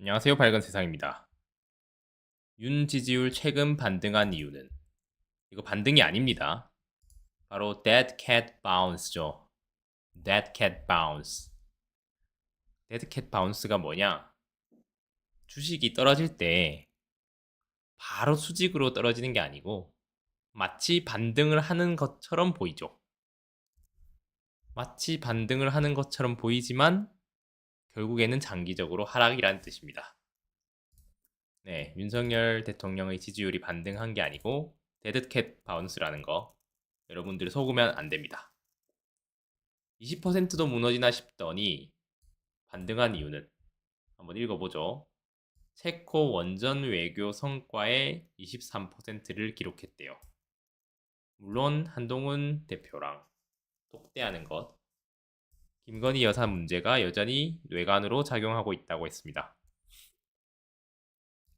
안녕하세요. 밝은 세상입니다. 윤 지지율 최근 반등한 이유는 이거 반등이 아닙니다. 바로 dead cat bounce죠. dead cat bounce. dead cat bounce가 뭐냐? 주식이 떨어질 때 바로 수직으로 떨어지는 게 아니고 마치 반등을 하는 것처럼 보이죠. 마치 반등을 하는 것처럼 보이지만 결국에는 장기적으로 하락이라는 뜻입니다. 네, 윤석열 대통령의 지지율이 반등한 게 아니고 데드캣 바운스라는 거 여러분들 속으면 안 됩니다. 20%도 무너지나 싶더니 반등한 이유는 한번 읽어보죠. 체코 원전 외교 성과의 23%를 기록했대요. 물론 한동훈 대표랑 독대하는 것, 김건희 여사 문제가 여전히 뇌관으로 작용하고 있다고 했습니다.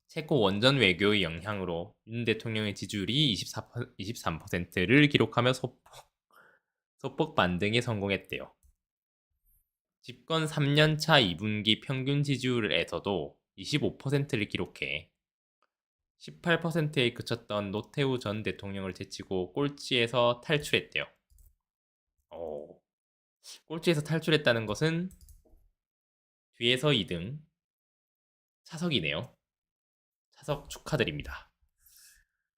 체코 원전 외교의 영향으로 윤 대통령의 지지율이 23%를 기록하며 소폭 반등에 성공했대요. 집권 3년차 2분기 평균 지지율에서도 25%를 기록해 18%에 그쳤던 노태우 전 대통령을 제치고 꼴찌에서 탈출했대요. 꼴찌에서 탈출했다는 것은 뒤에서 2등, 차석이네요. 차석 축하드립니다.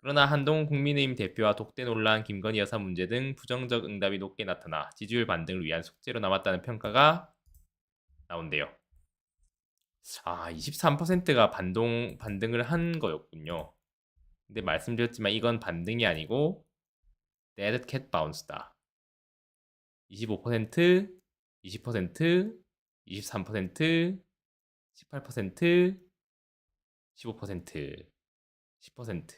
그러나 한동훈 국민의힘 대표와 독대 논란, 김건희 여사 문제 등 부정적 응답이 높게 나타나 지지율 반등을 위한 숙제로 남았다는 평가가 나온대요. 23%가 반등을 한 거였군요. 근데 말씀드렸지만 이건 반등이 아니고 dead cat bounce다. 25%, 20%, 23%, 18%, 15%, 10%.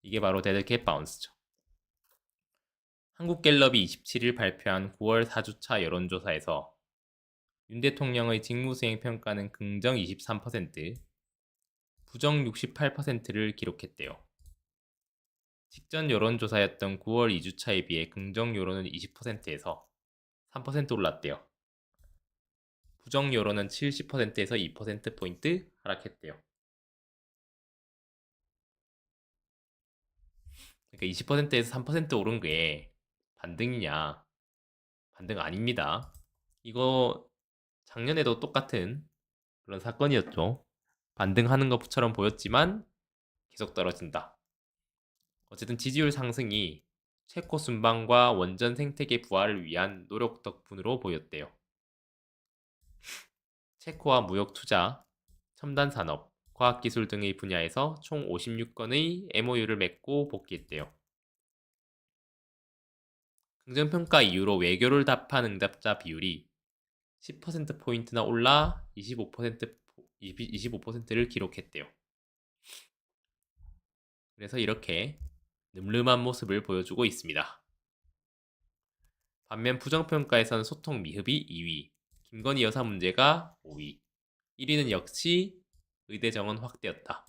이게 바로 dead cat bounce죠. 한국갤럽이 27일 발표한 9월 4주차 여론조사에서 윤 대통령의 직무수행 평가는 긍정 23%, 부정 68%를 기록했대요. 직전 여론조사였던 9월 2주차에 비해 긍정 여론은 20%에서 3% 올랐대요. 부정 여론은 70%에서 2%포인트 하락했대요. 그러니까 20%에서 3% 오른 게 반등이냐? 반등 아닙니다. 이거 작년에도 똑같은 그런 사건이었죠. 반등하는 것처럼 보였지만 계속 떨어진다. 어쨌든 지지율 상승이 체코 순방과 원전 생태계 부활을 위한 노력 덕분으로 보였대요. 체코와 무역 투자, 첨단 산업, 과학기술 등의 분야에서 총 56건의 MOU를 맺고 복귀했대요. 긍정평가 이후로 외교를 답한 응답자 비율이 10%포인트나 올라 25%를 기록했대요. 그래서 이렇게 늠름한 모습을 보여주고 있습니다. 반면 부정평가에서는 소통 미흡이 2위, 김건희 여사 문제가 5위, 1위는 역시 의대 정원 확대였다.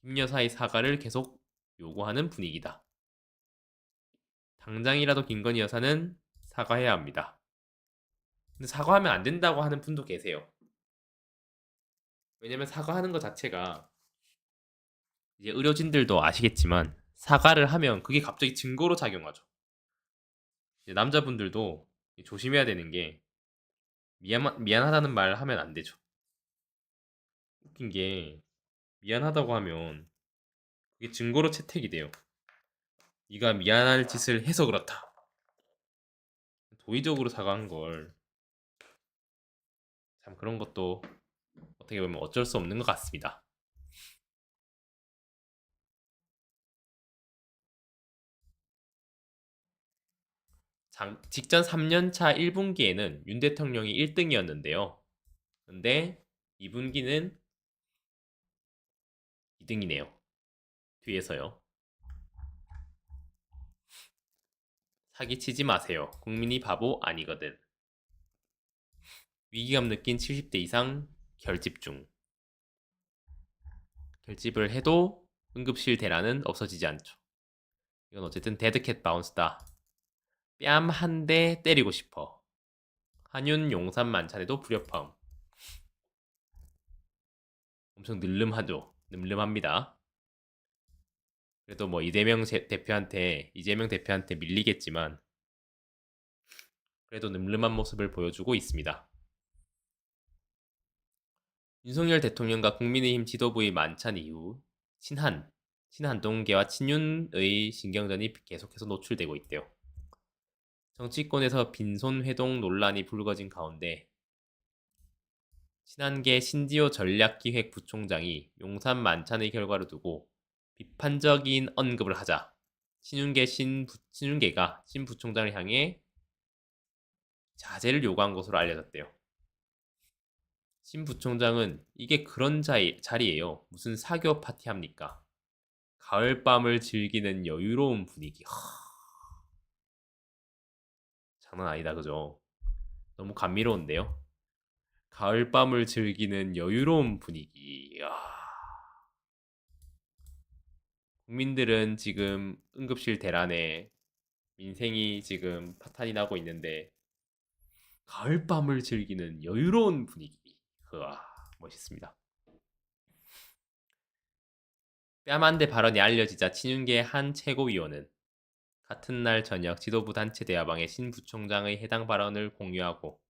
김 여사의 사과를 계속 요구하는 분위기다. 당장이라도 김건희 여사는 사과해야 합니다. 근데 사과하면 안 된다고 하는 분도 계세요. 왜냐면 사과하는 것 자체가 이제 의료진들도 아시겠지만 사과를 하면 그게 갑자기 증거로 작용하죠. 이제 남자분들도 조심해야 되는 게 미안하다는 말 하면 안 되죠. 웃긴 게 미안하다고 하면 그게 증거로 채택이 돼요. 네가 미안할 짓을 해서 그렇다. 도의적으로 사과한 걸 참 그런 것도 어떻게 보면 어쩔 수 없는 것 같습니다. 직전 3년차 1분기에는 윤 대통령이 1등이었는데요. 근데 2분기는 2등이네요. 뒤에서요. 사기치지 마세요. 국민이 바보 아니거든. 위기감 느낀 70대 이상 결집 중. 결집을 해도 응급실 대란은 없어지지 않죠. 이건 어쨌든 데드캣 바운스다. 뺨 한 대 때리고 싶어. 한윤 용산 만찬에도 불협화음. 엄청 늠름하죠. 늠름합니다. 그래도 뭐 이재명 대표한테 밀리겠지만 그래도 늠름한 모습을 보여주고 있습니다. 윤석열 대통령과 국민의힘 지도부의 만찬 이후 친한동계와 친윤의 신경전이 계속해서 노출되고 있대요. 정치권에서 빈손 회동 논란이 불거진 가운데 친한계 신지호 전략기획부총장이 용산 만찬의 결과를 두고 비판적인 언급을 하자 친윤계가 신 부총장을 향해 자제를 요구한 것으로 알려졌대요. 신 부총장은 이게 그런 자리예요. 무슨 사교 파티 합니까? 가을밤을 즐기는 여유로운 분위기. 장난 아니다, 그죠? 너무 감미로운데요? 가을밤을 즐기는 여유로운 분위기. 국민들은 지금 응급실 대란에 민생이 지금 파탄이 나고 있는데 가을밤을 즐기는 여유로운 분위기. 멋있습니다. 뺨한대 발언이 알려지자 친윤계의 한 최고위원은 같은 날 저녁 지도부 단체 대화방에 신 부총장의 해당 발언을 공유하고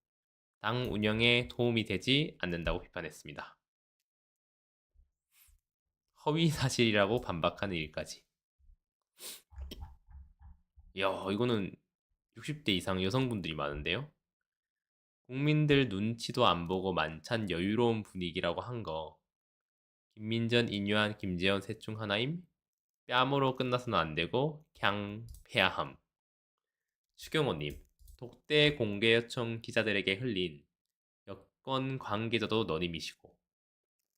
당 운영에 도움이 되지 않는다고 비판했습니다. 허위 사실이라고 반박하는 일까지. 이야, 이거는 60대 이상 여성분들이 많은데요. 국민들 눈치도 안 보고 만찬 여유로운 분위기라고 한 거. 김민전, 인유한, 김재원 셋 중 하나임? 뺨으로 끝나서는 안 되고 그냥 패야함. 추경호님, 독대 공개 요청 기자들에게 흘린 여권 관계자도 너님이시고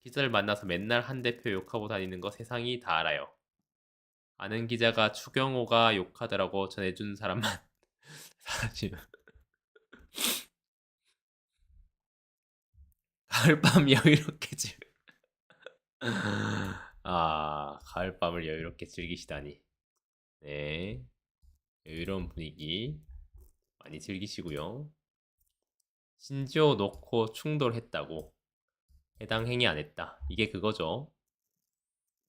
기자를 만나서 맨날 한 대표 욕하고 다니는 거 세상이 다 알아요. 아는 기자가 추경호가 욕하더라고 전해준 사람만 사라지면 가을밤 여유롭게 가을밤을 여유롭게 즐기시다니. 네, 여유로운 분위기 많이 즐기시고요. 신지호 놓고 충돌했다고 해당 행위 안 했다. 이게 그거죠.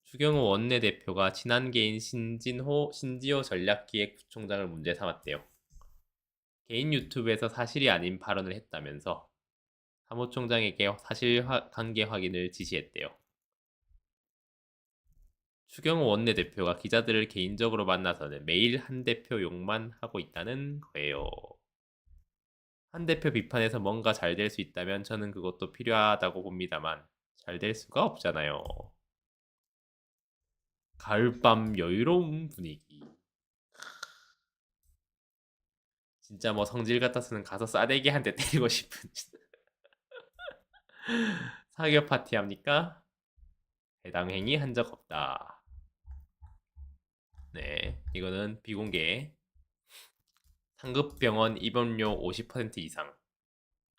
추경호 원내대표가 친한계인 신지호 전략기획부총장을 문제 삼았대요. 개인 유튜브에서 사실이 아닌 발언을 했다면서 사무총장에게 사실관계 확인을 지시했대요. 추경호 원내대표가 기자들을 개인적으로 만나서는 매일 한 대표 욕만 하고 있다는 거예요. 한 대표 비판에서 뭔가 잘 될 수 있다면 저는 그것도 필요하다고 봅니다만 잘 될 수가 없잖아요. 가을밤 여유로운 분위기. 진짜 뭐 성질 같아서는 가서 싸대기 한 대 때리고 싶은 사교 파티 합니까? 해당 행위 한 적 없다. 네, 이거는 비공개. 상급병원 입원료 50% 이상.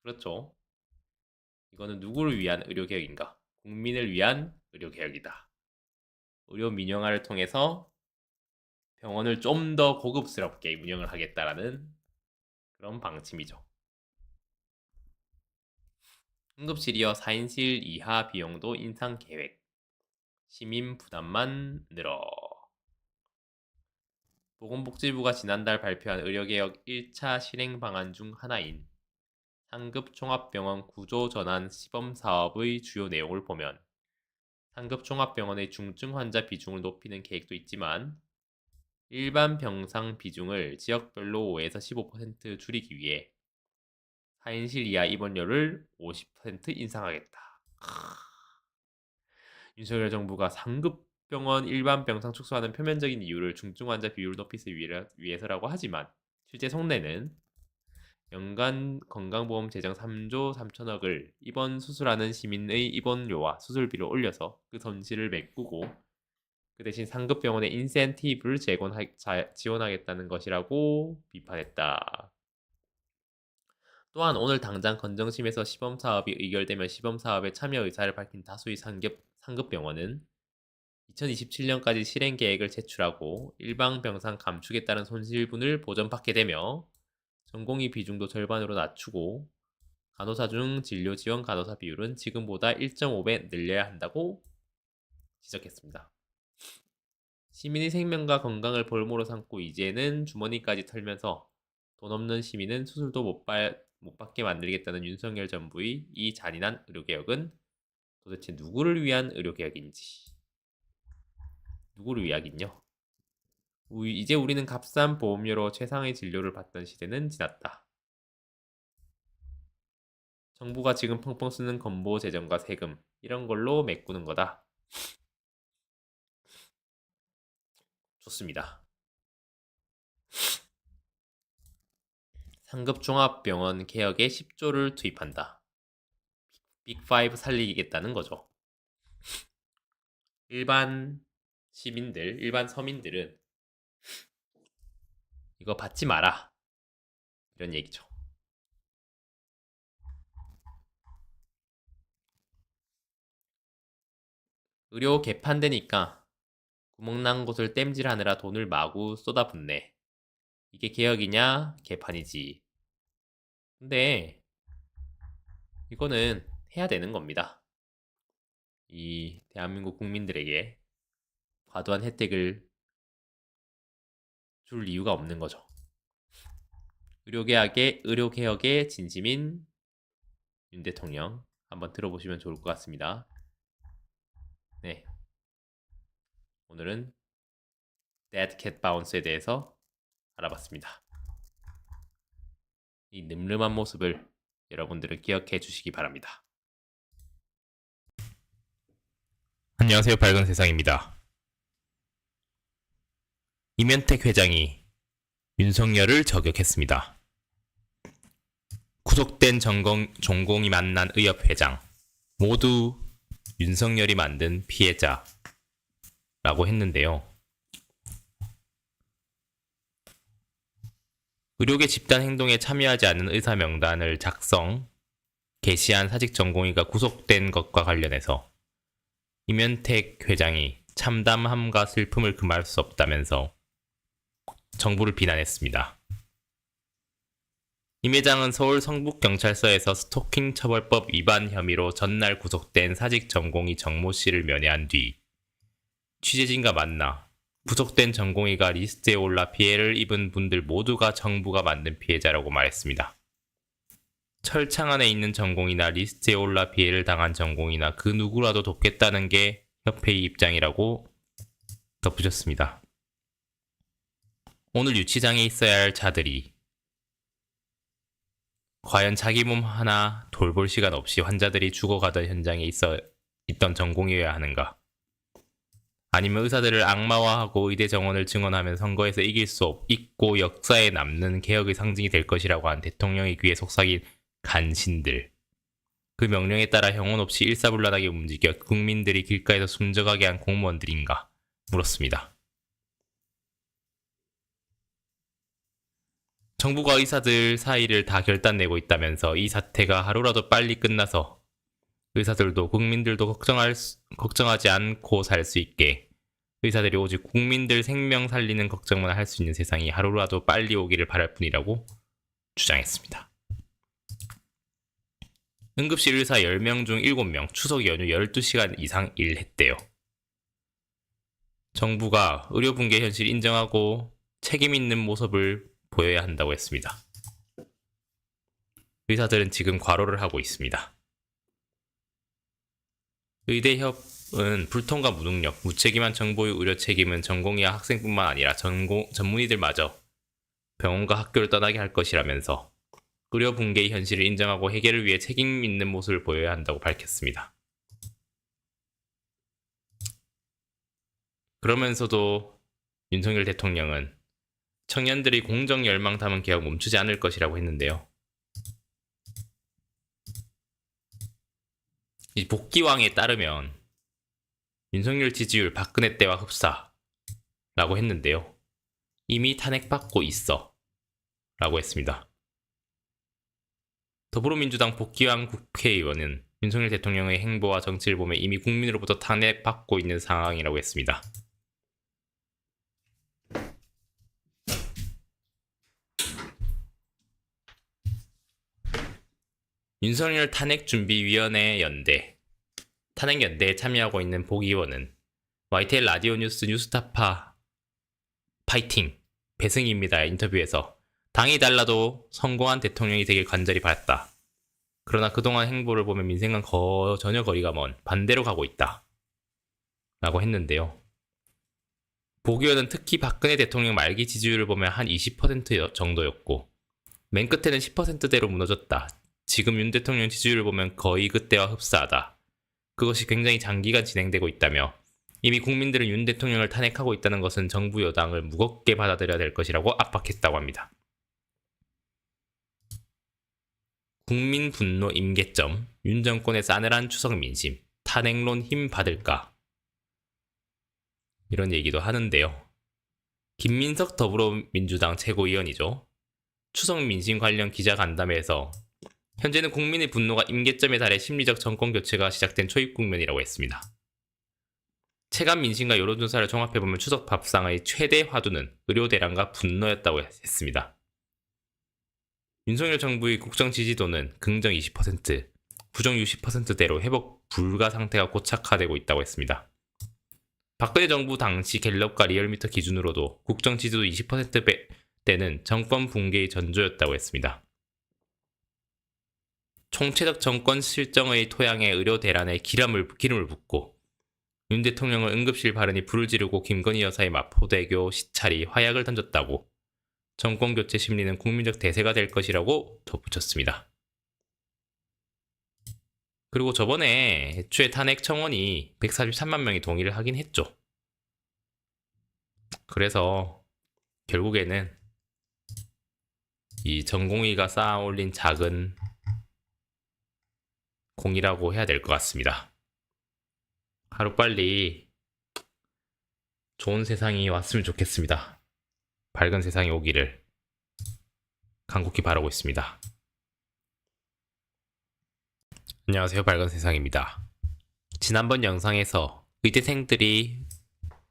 그렇죠. 이거는 누구를 위한 의료개혁인가? 국민을 위한 의료개혁이다. 의료 민영화를 통해서 병원을 좀 더 고급스럽게 운영을 하겠다라는 그런 방침이죠. 응급실이어 4인실 이하 비용도 인상 계획. 시민 부담만 늘어. 보건복지부가 지난달 발표한 의료개혁 1차 실행 방안 중 하나인 상급 종합병원 구조 전환 시범 사업의 주요 내용을 보면 상급 종합병원의 중증 환자 비중을 높이는 계획도 있지만 일반 병상 비중을 지역별로 5에서 15% 줄이기 위해 4인실 이하 입원료를 50% 인상하겠다. 윤석열 정부가 상급 병원 일반 병상 축소하는 표면적인 이유를 중증 환자 비율을 높이기 위해서라고 하지만 실제 속내는 연간 건강보험 재정 3조 3천억을 입원 수술하는 시민의 입원료와 수술비를 올려서 그 손실을 메꾸고 그 대신 상급 병원에 인센티브를 지원하겠다는 것이라고 비판했다. 또한 오늘 당장 건정심에서 시범사업이 의결되면 시범사업에 참여 의사를 밝힌 다수의 상급병원은 2027년까지 실행 계획을 제출하고 일방 병상 감축에 따른 손실분을 보전받게 되며 전공의 비중도 절반으로 낮추고 간호사 중 진료 지원 간호사 비율은 지금보다 1.5배 늘려야 한다고 지적했습니다. 시민의 생명과 건강을 볼모로 삼고 이제는 주머니까지 털면서 돈 없는 시민은 수술도 못 받게 만들겠다는 윤석열 정부의 이 잔인한 의료개혁은 도대체 누구를 위한 의료개혁인지. 누구를 위하긴요. 이제 우리는 값싼 보험료로 최상의 진료를 받던 시대는 지났다. 정부가 지금 펑펑 쓰는 건보 재정과 세금 이런 걸로 메꾸는 거다. 좋습니다. 상급 종합병원 개혁에 10조를 투입한다. 빅5 살리겠다는 거죠. 일반 시민들, 일반 서민들은 이거 받지 마라. 이런 얘기죠. 의료 개판되니까 구멍난 곳을 땜질하느라 돈을 마구 쏟아붓네. 이게 개혁이냐? 개판이지. 근데 이거는 해야 되는 겁니다. 이 대한민국 국민들에게 과도한 혜택을 줄 이유가 없는 거죠. 의료개혁의 진심인 윤 대통령 한번 들어보시면 좋을 것 같습니다. 네, 오늘은 Dead Cat Bounce에 대해서 알아봤습니다. 이 늠름한 모습을 여러분들은 기억해 주시기 바랍니다. 안녕하세요. 밝은 세상입니다. 이면택 회장이 윤석열을 저격했습니다. 구속된 전공이 만난 의협 회장 모두 윤석열이 만든 피해자라고 했는데요. 의료계 집단 행동에 참여하지 않는 의사 명단을 게시한 사직 전공의가 구속된 것과 관련해서 이면택 회장이 참담함과 슬픔을 금할 수 없다면서 정부를 비난했습니다. 임 회장은 서울 성북경찰서에서 스토킹 처벌법 위반 혐의로 전날 구속된 사직 전공의 정모 씨를 면회한 뒤 취재진과 만나 구속된 전공의가 리스트에 올라 피해를 입은 분들 모두가 정부가 만든 피해자라고 말했습니다. 철창 안에 있는 전공이나 리스트에 올라 피해를 당한 전공이나 그 누구라도 돕겠다는 게 협회의 입장이라고 덧붙였습니다. 오늘 유치장에 있어야 할 자들이 과연 자기 몸 하나 돌볼 시간 없이 환자들이 죽어가던 현장에 있던 전공이어야 하는가? 아니면 의사들을 악마화하고 의대 정원을 증언하면 선거에서 이길 수 있고 역사에 남는 개혁의 상징이 될 것이라고 한 대통령의 귀에 속삭인 간신들. 그 명령에 따라 형언 없이 일사불란하게 움직여 국민들이 길가에서 숨져가게 한 공무원들인가? 물었습니다. 정부가 의사들 사이를 다 결단내고 있다면서 이 사태가 하루라도 빨리 끝나서 의사들도 국민들도 걱정하지 않고 살 수 있게 의사들이 오직 국민들 생명 살리는 걱정만 할 수 있는 세상이 하루라도 빨리 오기를 바랄 뿐이라고 주장했습니다. 응급실 의사 10명 중 7명 추석 연휴 12시간 이상 일했대요. 정부가 의료 붕괴 현실 인정하고 책임 있는 모습을 보여야 한다고 했습니다. 의사들은 지금 과로를 하고 있습니다. 의대협은 불통과 무능력, 무책임한 정보의 의료 책임은 전공의와 학생뿐만 아니라 전문의들마저 병원과 학교를 떠나게 할 것이라면서 의료 붕괴의 현실을 인정하고 해결을 위해 책임 있는 모습을 보여야 한다고 밝혔습니다. 그러면서도 윤석열 대통령은 청년들이 공정 열망 담은 개혁 멈추지 않을 것이라고 했는데요. 이 복귀왕에 따르면 윤석열 지지율 박근혜 때와 흡사라고 했는데요. 이미 탄핵받고 있어 라고 했습니다. 더불어민주당 복귀왕 국회의원은 윤석열 대통령의 행보와 정치를 보면 이미 국민으로부터 탄핵받고 있는 상황이라고 했습니다. 윤석열 탄핵준비위원회 연대, 탄핵연대에 참여하고 있는 보기원은 YTN 라디오 뉴스 뉴스타파 파이팅 배승희입니다. 인터뷰에서 당이 달라도 성공한 대통령이 되길 간절히 바랐다. 그러나 그동안 행보를 보면 민생과 전혀 거리가 먼 반대로 가고 있다. 라고 했는데요. 보기원은 특히 박근혜 대통령 말기 지지율을 보면 한 20% 정도였고 맨 끝에는 10%대로 무너졌다. 지금 윤 대통령 지지율을 보면 거의 그때와 흡사하다. 그것이 굉장히 장기간 진행되고 있다며 이미 국민들은 윤 대통령을 탄핵하고 있다는 것은 정부 여당을 무겁게 받아들여야 될 것이라고 압박했다고 합니다. 국민 분노 임계점, 윤 정권의 싸늘한 추석 민심, 탄핵론 힘 받을까? 이런 얘기도 하는데요. 김민석 더불어민주당 최고위원이죠. 추석 민심 관련 기자간담회에서 현재는 국민의 분노가 임계점에 달해 심리적 정권 교체가 시작된 초입 국면이라고 했습니다. 체감 민심과 여론조사를 종합해보면 추석 밥상의 최대 화두는 의료 대란과 분노였다고 했습니다. 윤석열 정부의 국정 지지도는 긍정 20%, 부정 60%대로 회복 불가 상태가 고착화되고 있다고 했습니다. 박근혜 정부 당시 갤럽과 리얼미터 기준으로도 국정 지지도 20%대는 정권 붕괴의 전조였다고 했습니다. 총체적 정권 실정의 토양에 의료 대란에 기름을 붓고 윤 대통령을 응급실 발언이 불을 지르고 김건희 여사의 마포대교 시찰이 화약을 던졌다고 정권 교체 심리는 국민적 대세가 될 것이라고 덧붙였습니다. 그리고 저번에 애초에 탄핵 청원이 143만 명이 동의를 하긴 했죠. 그래서 결국에는 이 전공의가 쌓아 올린 작은 공이라고 해야 될 것 같습니다. 하루빨리 좋은 세상이 왔으면 좋겠습니다. 밝은 세상이 오기를 간곡히 바라고 있습니다. 안녕하세요. 밝은 세상입니다. 지난번 영상에서 의대생들이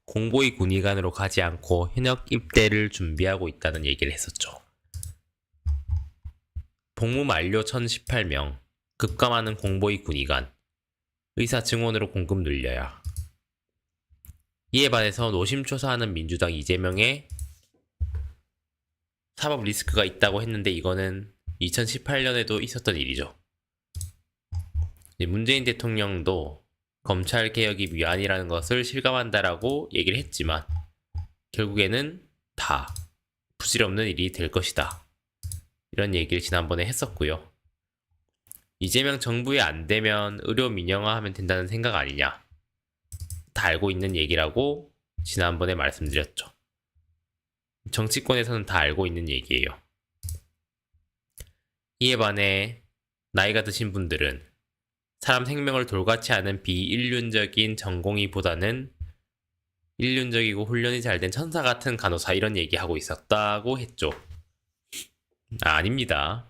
공보위 군의관으로 가지 않고 현역 입대를 준비하고 있다는 얘기를 했었죠. 복무 만료 1018명, 급감하는 공보위 군의관, 의사 증원으로 공급 늘려야. 이에 반해서 노심초사하는 민주당 이재명의 사법 리스크가 있다고 했는데 이거는 2018년에도 있었던 일이죠. 문재인 대통령도 검찰개혁이 위안이라는 것을 실감한다라고 얘기를 했지만 결국에는 다 부질없는 일이 될 것이다. 이런 얘기를 지난번에 했었고요. 이재명 정부에 안 되면 의료 민영화하면 된다는 생각 아니냐. 다 알고 있는 얘기라고 지난번에 말씀드렸죠. 정치권에서는 다 알고 있는 얘기예요. 이에 반해 나이가 드신 분들은 사람 생명을 돌같이 하는 비인륜적인 전공의보다는 인륜적이고 훈련이 잘 된 천사 같은 간호사 이런 얘기하고 있었다고 했죠. 아닙니다.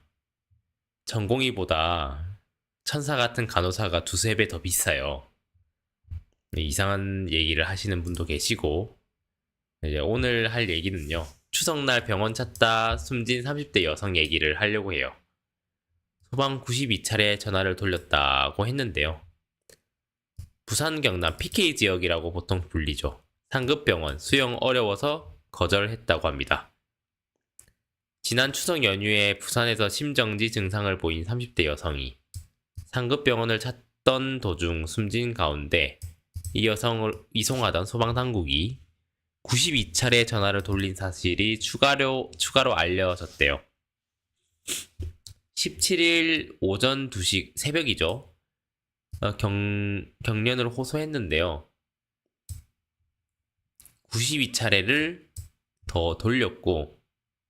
전공의보다 천사 같은 간호사가 두세 배 더 비싸요. 이상한 얘기를 하시는 분도 계시고 이제 오늘 할 얘기는요. 추석날 병원 찾다 숨진 30대 여성 얘기를 하려고 해요. 소방 92차례 전화를 돌렸다고 했는데요. 부산 경남 PK 지역이라고 보통 불리죠. 상급병원 수용 어려워서 거절했다고 합니다. 지난 추석 연휴에 부산에서 심정지 증상을 보인 30대 여성이 상급병원을 찾던 도중 숨진 가운데 이 여성을 이송하던 소방당국이 92차례 전화를 돌린 사실이 추가로 알려졌대요. 17일 오전 2시 새벽이죠. 경련을 호소했는데요. 92차례를 더 돌렸고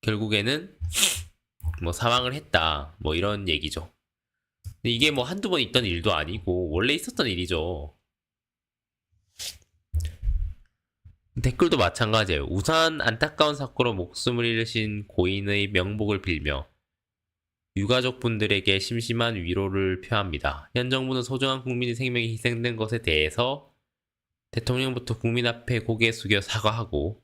결국에는 사망을 했다. 이런 얘기죠. 근데 이게 한두 번 있던 일도 아니고 원래 있었던 일이죠. 댓글도 마찬가지예요. 우선 안타까운 사고로 목숨을 잃으신 고인의 명복을 빌며 유가족분들에게 심심한 위로를 표합니다. 현 정부는 소중한 국민의 생명이 희생된 것에 대해서 대통령부터 국민 앞에 고개 숙여 사과하고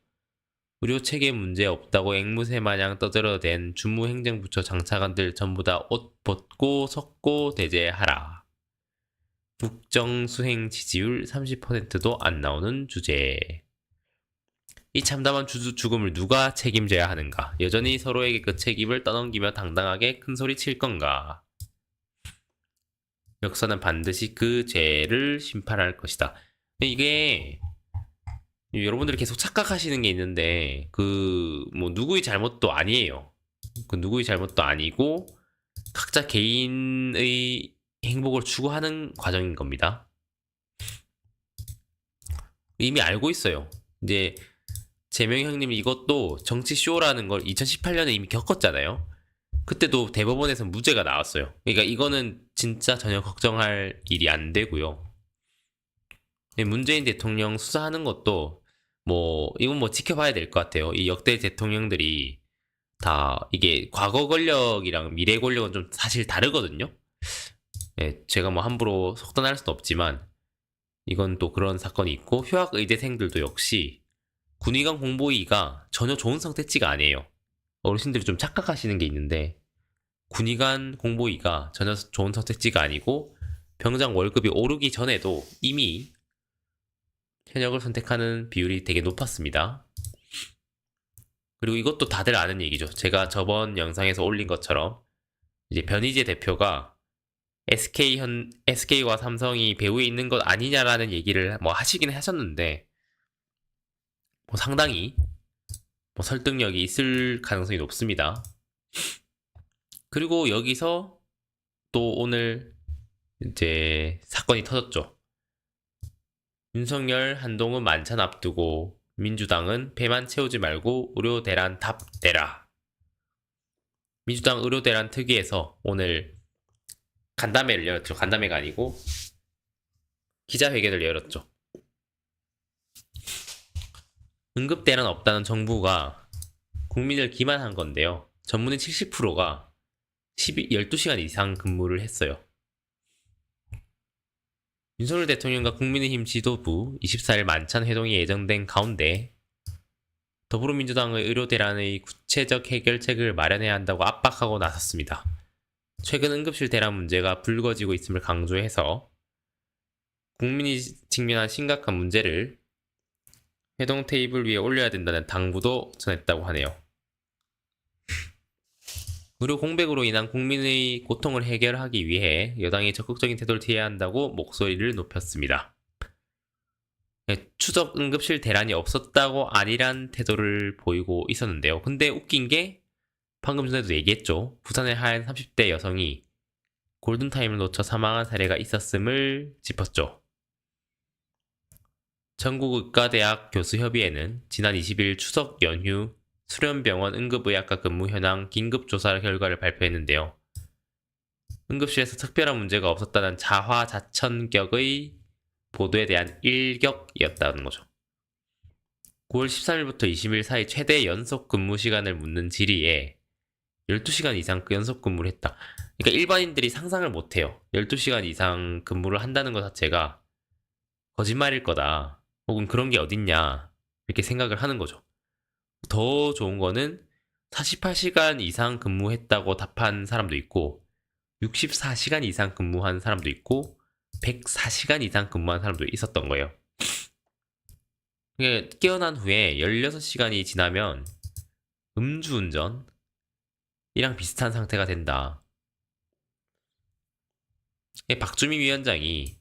의료 체계 문제 없다고 앵무새 마냥 떠들어댄 주무행정부처 장차관들 전부 다 옷 벗고 섰고 대제하라. 국정수행 지지율 30%도 안 나오는 주제. 이 참담한 죽음을 누가 책임져야 하는가? 여전히 서로에게 그 책임을 떠넘기며 당당하게 큰소리 칠 건가? 역사는 반드시 그 죄를 심판할 것이다. 이게 여러분들이 계속 착각하시는 게 있는데 뭐 누구의 잘못도 아니에요. 그 누구의 잘못도 아니고 각자 개인의 행복을 추구하는 과정인 겁니다. 이미 알고 있어요. 이제 재명이 형님이 이것도 정치쇼라는 걸 2018년에 이미 겪었잖아요. 그때도 대법원에서 무죄가 나왔어요. 그러니까 이거는 진짜 전혀 걱정할 일이 안 되고요. 문재인 대통령 수사하는 것도 이건 지켜봐야 될 것 같아요. 이 역대 대통령들이 다 이게 과거 권력이랑 미래 권력은 좀 사실 다르거든요. 네, 제가 함부로 속단할 수는 없지만 이건 또 그런 사건이 있고 휴학 의대생들도 역시 군의관 공보위가 전혀 좋은 선택지가 아니에요. 어르신들이 좀 착각하시는 게 있는데 군의관 공보위가 전혀 좋은 선택지가 아니고 병장 월급이 오르기 전에도 이미 현역을 선택하는 비율이 되게 높았습니다. 그리고 이것도 다들 아는 얘기죠. 제가 저번 영상에서 올린 것처럼 이제 변희재 대표가 SK와 삼성이 배후에 있는 것 아니냐라는 얘기를 하시긴 하셨는데 상당히 설득력이 있을 가능성이 높습니다. 그리고 여기서 또 오늘 이제 사건이 터졌죠. 윤석열, 한동훈 만찬 앞두고 민주당은 배만 채우지 말고 의료 대란 답 대라. 민주당 의료 대란 특위에서 오늘 간담회를 열었죠. 간담회가 아니고 기자회견을 열었죠. 응급대란 없다는 정부가 국민을 기만한 건데요. 전문의 70%가 12시간 이상 근무를 했어요. 윤석열 대통령과 국민의힘 지도부 24일 만찬 회동이 예정된 가운데 더불어민주당의 의료 대란의 구체적 해결책을 마련해야 한다고 압박하고 나섰습니다. 최근 응급실 대란 문제가 불거지고 있음을 강조해서 국민이 직면한 심각한 문제를 회동 테이블 위에 올려야 된다는 당부도 전했다고 하네요. 의료 공백으로 인한 국민의 고통을 해결하기 위해 여당이 적극적인 태도를 취해야 한다고 목소리를 높였습니다. 추석 응급실 대란이 없었다고 아니란 태도를 보이고 있었는데요. 근데 웃긴 게 방금 전에도 얘기했죠. 부산의 한 30대 여성이 골든타임을 놓쳐 사망한 사례가 있었음을 짚었죠. 전국의과대학 교수협의회는 지난 20일 추석 연휴 수련병원 응급의학과 근무 현황 긴급조사 결과를 발표했는데요. 응급실에서 특별한 문제가 없었다는 자화자찬격의 보도에 대한 일격이었다는 거죠. 9월 13일부터 20일 사이 최대 연속 근무 시간을 묻는 질의에 12시간 이상 연속 근무를 했다. 그러니까 일반인들이 상상을 못해요. 12시간 이상 근무를 한다는 것 자체가 거짓말일 거다. 혹은 그런 게 어딨냐. 이렇게 생각을 하는 거죠. 더 좋은 거는 48시간 이상 근무했다고 답한 사람도 있고 64시간 이상 근무한 사람도 있고 104시간 이상 근무한 사람도 있었던 거예요. 깨어난 후에 16시간이 지나면 음주운전이랑 비슷한 상태가 된다. 박주민 위원장이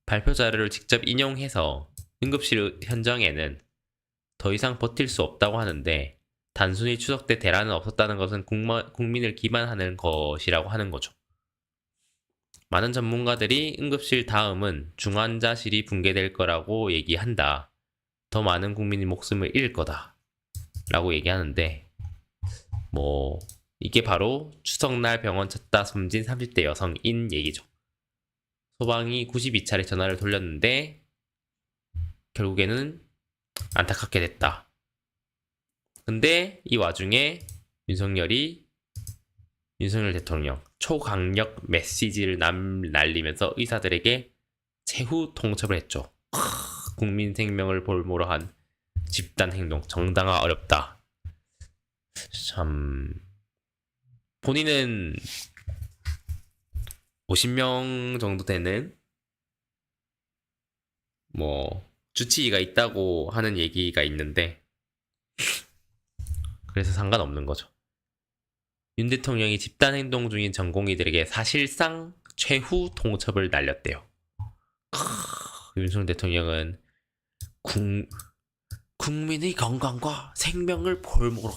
발표 자료를 직접 인용해서 응급실 현장에는 더 이상 버틸 수 없다고 하는데 단순히 추석 때 대란은 없었다는 것은 국민을 기만하는 것이라고 하는 거죠. 많은 전문가들이 응급실 다음은 중환자실이 붕괴될 거라고 얘기한다. 더 많은 국민이 목숨을 잃을 거다. 라고 얘기하는데 이게 바로 추석날 병원 찾다 숨진 30대 여성인 얘기죠. 소방이 92차례 전화를 돌렸는데 결국에는 안타깝게 됐다. 근데 이 와중에 윤석열 대통령 초강력 메시지를 날리면서 의사들에게 최후 통첩을 했죠. 국민 생명을 볼모로 한 집단 행동, 정당화 어렵다. 참 본인은 50명 정도 되는 뭐 주치의가 있다고 하는 얘기가 있는데 그래서 상관없는 거죠. 윤 대통령이 집단 행동 중인 전공의들에게 사실상 최후 통첩을 날렸대요. 윤석열 대통령은 국민의 건강과 생명을 볼모로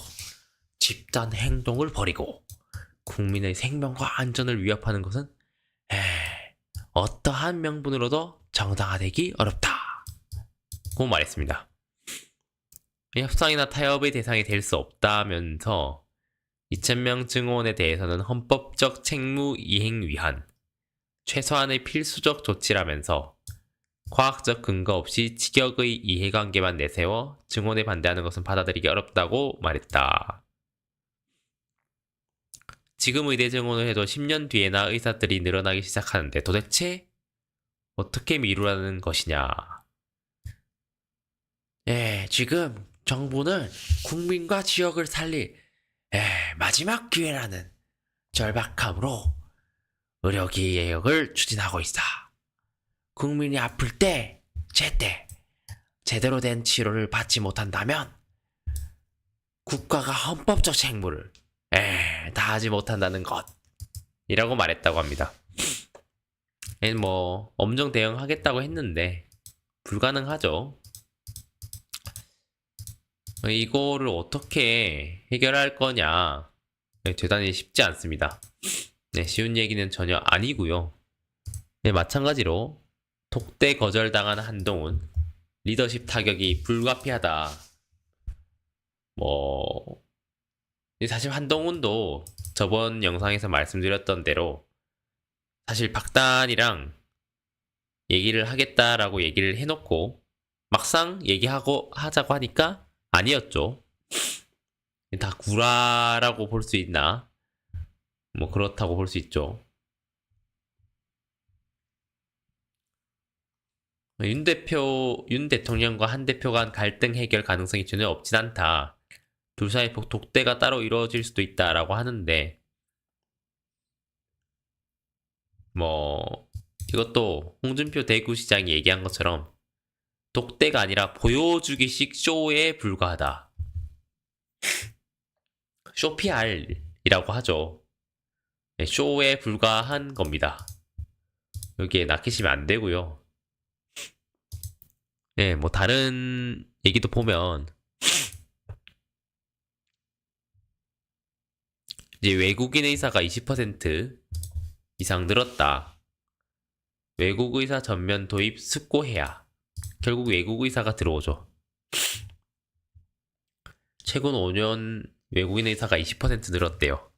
집단 행동을 벌이고 국민의 생명과 안전을 위협하는 것은 어떠한 명분으로도 정당화되기 어렵다. 고 말했습니다. 협상이나 타협의 대상이 될 수 없다면서 2,000명 증오원에 대해서는 헌법적 책무 이행 위한 최소한의 필수적 조치라면서 과학적 근거 없이 직역의 이해관계만 내세워 증오원에 반대하는 것은 받아들이기 어렵다고 말했다. 지금 의대 증원을 해도 10년 뒤에나 의사들이 늘어나기 시작하는데 도대체 어떻게 미루라는 것이냐. 지금 정부는 국민과 지역을 살릴 마지막 기회라는 절박함으로 의료개혁을 추진하고 있어. 국민이 아플 때, 제대로 된 치료를 받지 못한다면 국가가 헌법적 책무를 다하지 못한다는 것이라고 말했다고 합니다. 뭐 엄정 대응하겠다고 했는데 불가능하죠. 이거를 어떻게 해결할 거냐 대단히 쉽지 않습니다. 쉬운 얘기는 전혀 아니고요. 마찬가지로 독대 거절당한 한동훈 리더십 타격이 불가피하다. 사실 한동훈도 저번 영상에서 말씀드렸던 대로 사실 박단이랑 얘기를 하겠다라고 얘기를 해놓고 막상 하자고 하니까 아니었죠. 다 구라라고 볼 수 있나? 그렇다고 볼 수 있죠. 윤 대통령과 한 대표 간 갈등 해결 가능성이 전혀 없진 않다. 둘 사이 독대가 따로 이루어질 수도 있다라고 하는데 이것도 홍준표 대구시장이 얘기한 것처럼 독대가 아니라 보여주기식 쇼에 불과하다. 쇼PR이라고 하죠. 쇼에 불과한 겁니다. 여기에 낚이시면 안 되고요. 다른 얘기도 보면 이제 외국인 의사가 20% 이상 늘었다. 외국 의사 전면 도입 숙고해야. 결국 외국 의사가 들어오죠. 최근 5년 외국인 의사가 20% 늘었대요.